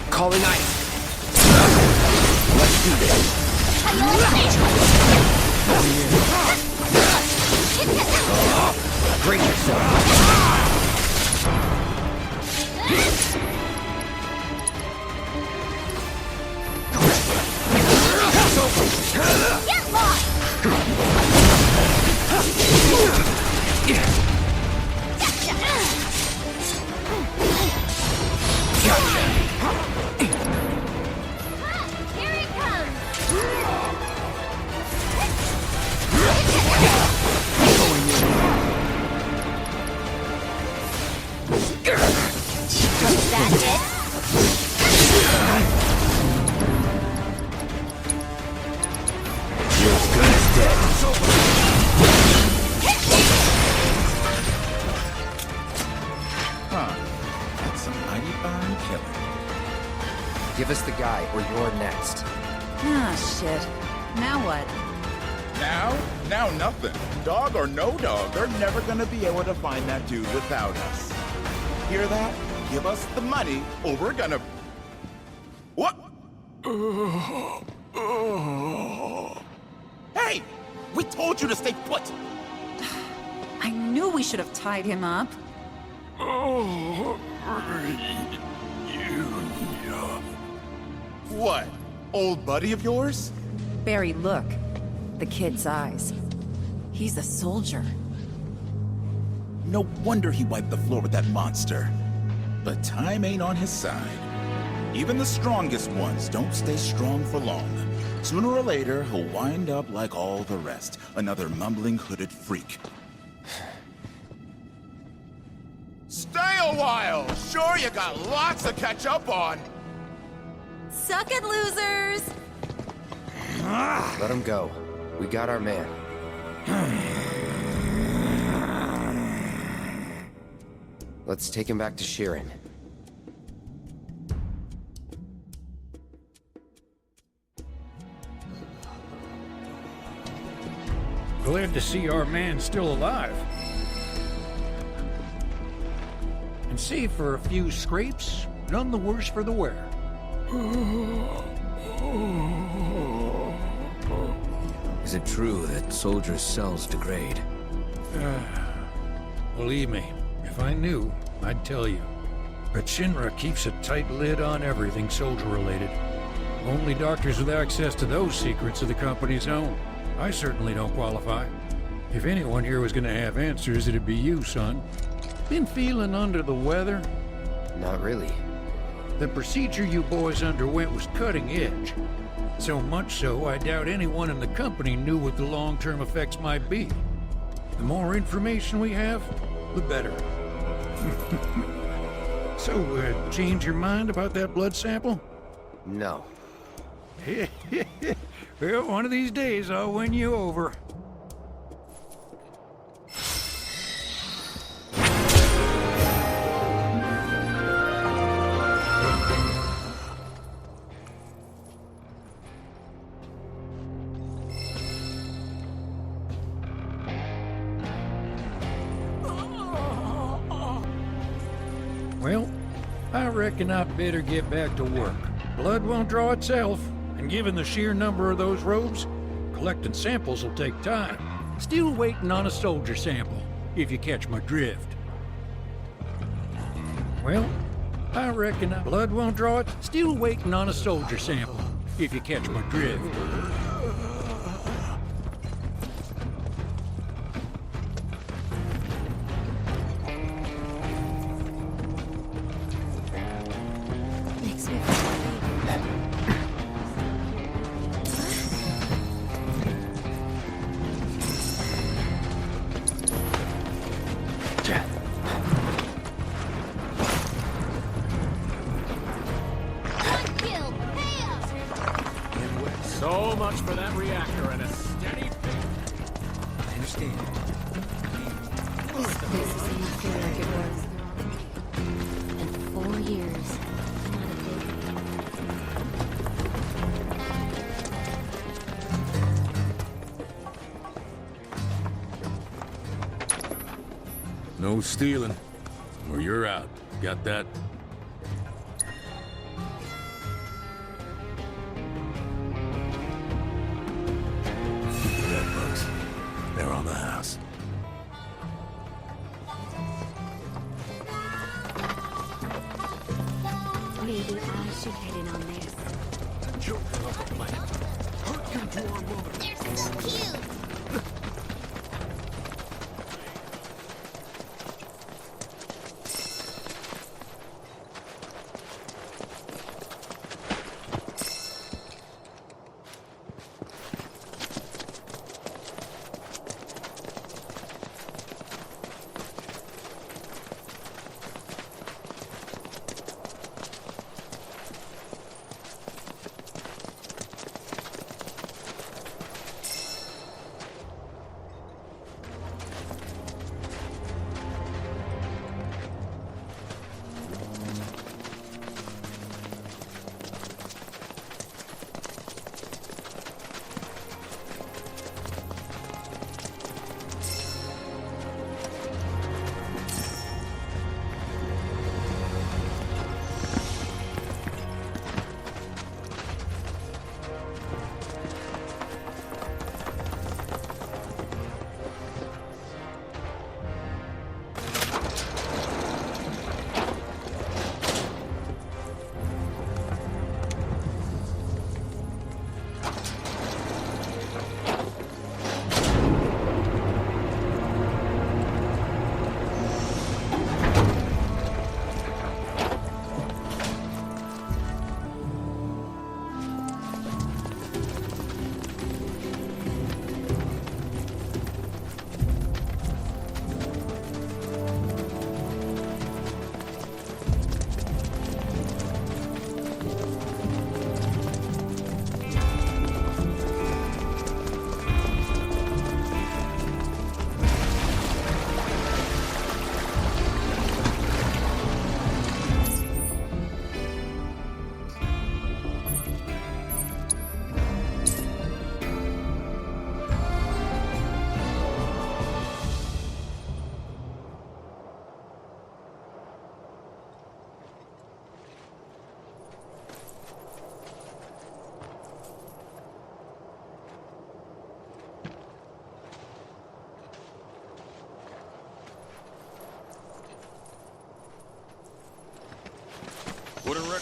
Calling ice. Let's do this. Brace yourself. Get lost! Here it comes! Is that it? You're as good as dead. Huh. That's a mighty fine killer. Give us the guy, or you're next. Ah, shit. Now what? Now nothing. Dog or no dog, they're never gonna be able to find that dude without us. Hear that? Give us the money, or we're gonna... What? Hey! We told you to stay put! I knew we should have tied him up. What? Old buddy of yours? Barry, look. The kid's eyes. He's a soldier. No wonder he wiped the floor with that monster. But time ain't on his side. Even the strongest ones don't stay strong for long. Sooner or later, he'll wind up like all the rest. Another mumbling hooded freak. Stay a while! Sure, you got lots to catch up on! Suck it, losers! Let him go. We got our man. Let's take him back to Sheeran. Glad to see our man still alive. And save for a few scrapes, none the worse for the wear. Is Is it true that soldiers' cells degrade? Believe me, if I knew, I'd tell you. But Shinra keeps a tight lid on everything soldier-related. Only doctors with access to those secrets are the company's own. I certainly don't qualify. If anyone here was gonna have answers, it'd be you, son. Been feeling under the weather? Not really. The procedure you boys underwent was cutting edge. So much so, I doubt anyone in the company knew what the long-term effects might be. The more information we have, the better. So, change your mind about that blood sample? No. Well, one of these days I'll win you over. Well, I reckon I'd better get back to work. Blood won't draw itself, and given the sheer number of those robes, collecting samples will take time. Still waiting on a soldier sample, if you catch my drift. Well, I reckon blood won't draw it. Still waiting on a soldier sample, if you catch my drift. Makes me So much for that reactor and a steady... I understand. This place is nothing like it was. In 4 years. Not a big. No stealing, or you're out. Got that? Bedbugs. They're on the house. Maybe I should head in on this. Children of the planet, hearken to our mother. They're so cute!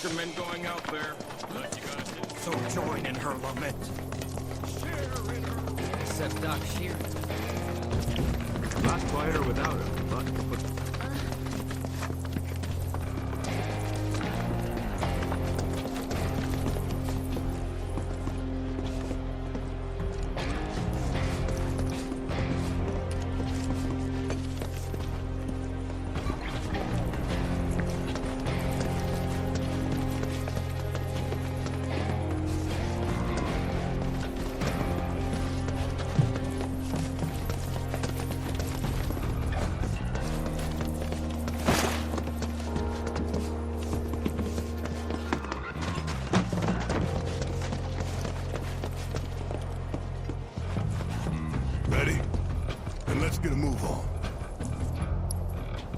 recommend going out there. But you gotta sit. So join in her lament. Share in her. Except Doc Shear. A lot quieter without him, but ready? Then let's get a move on.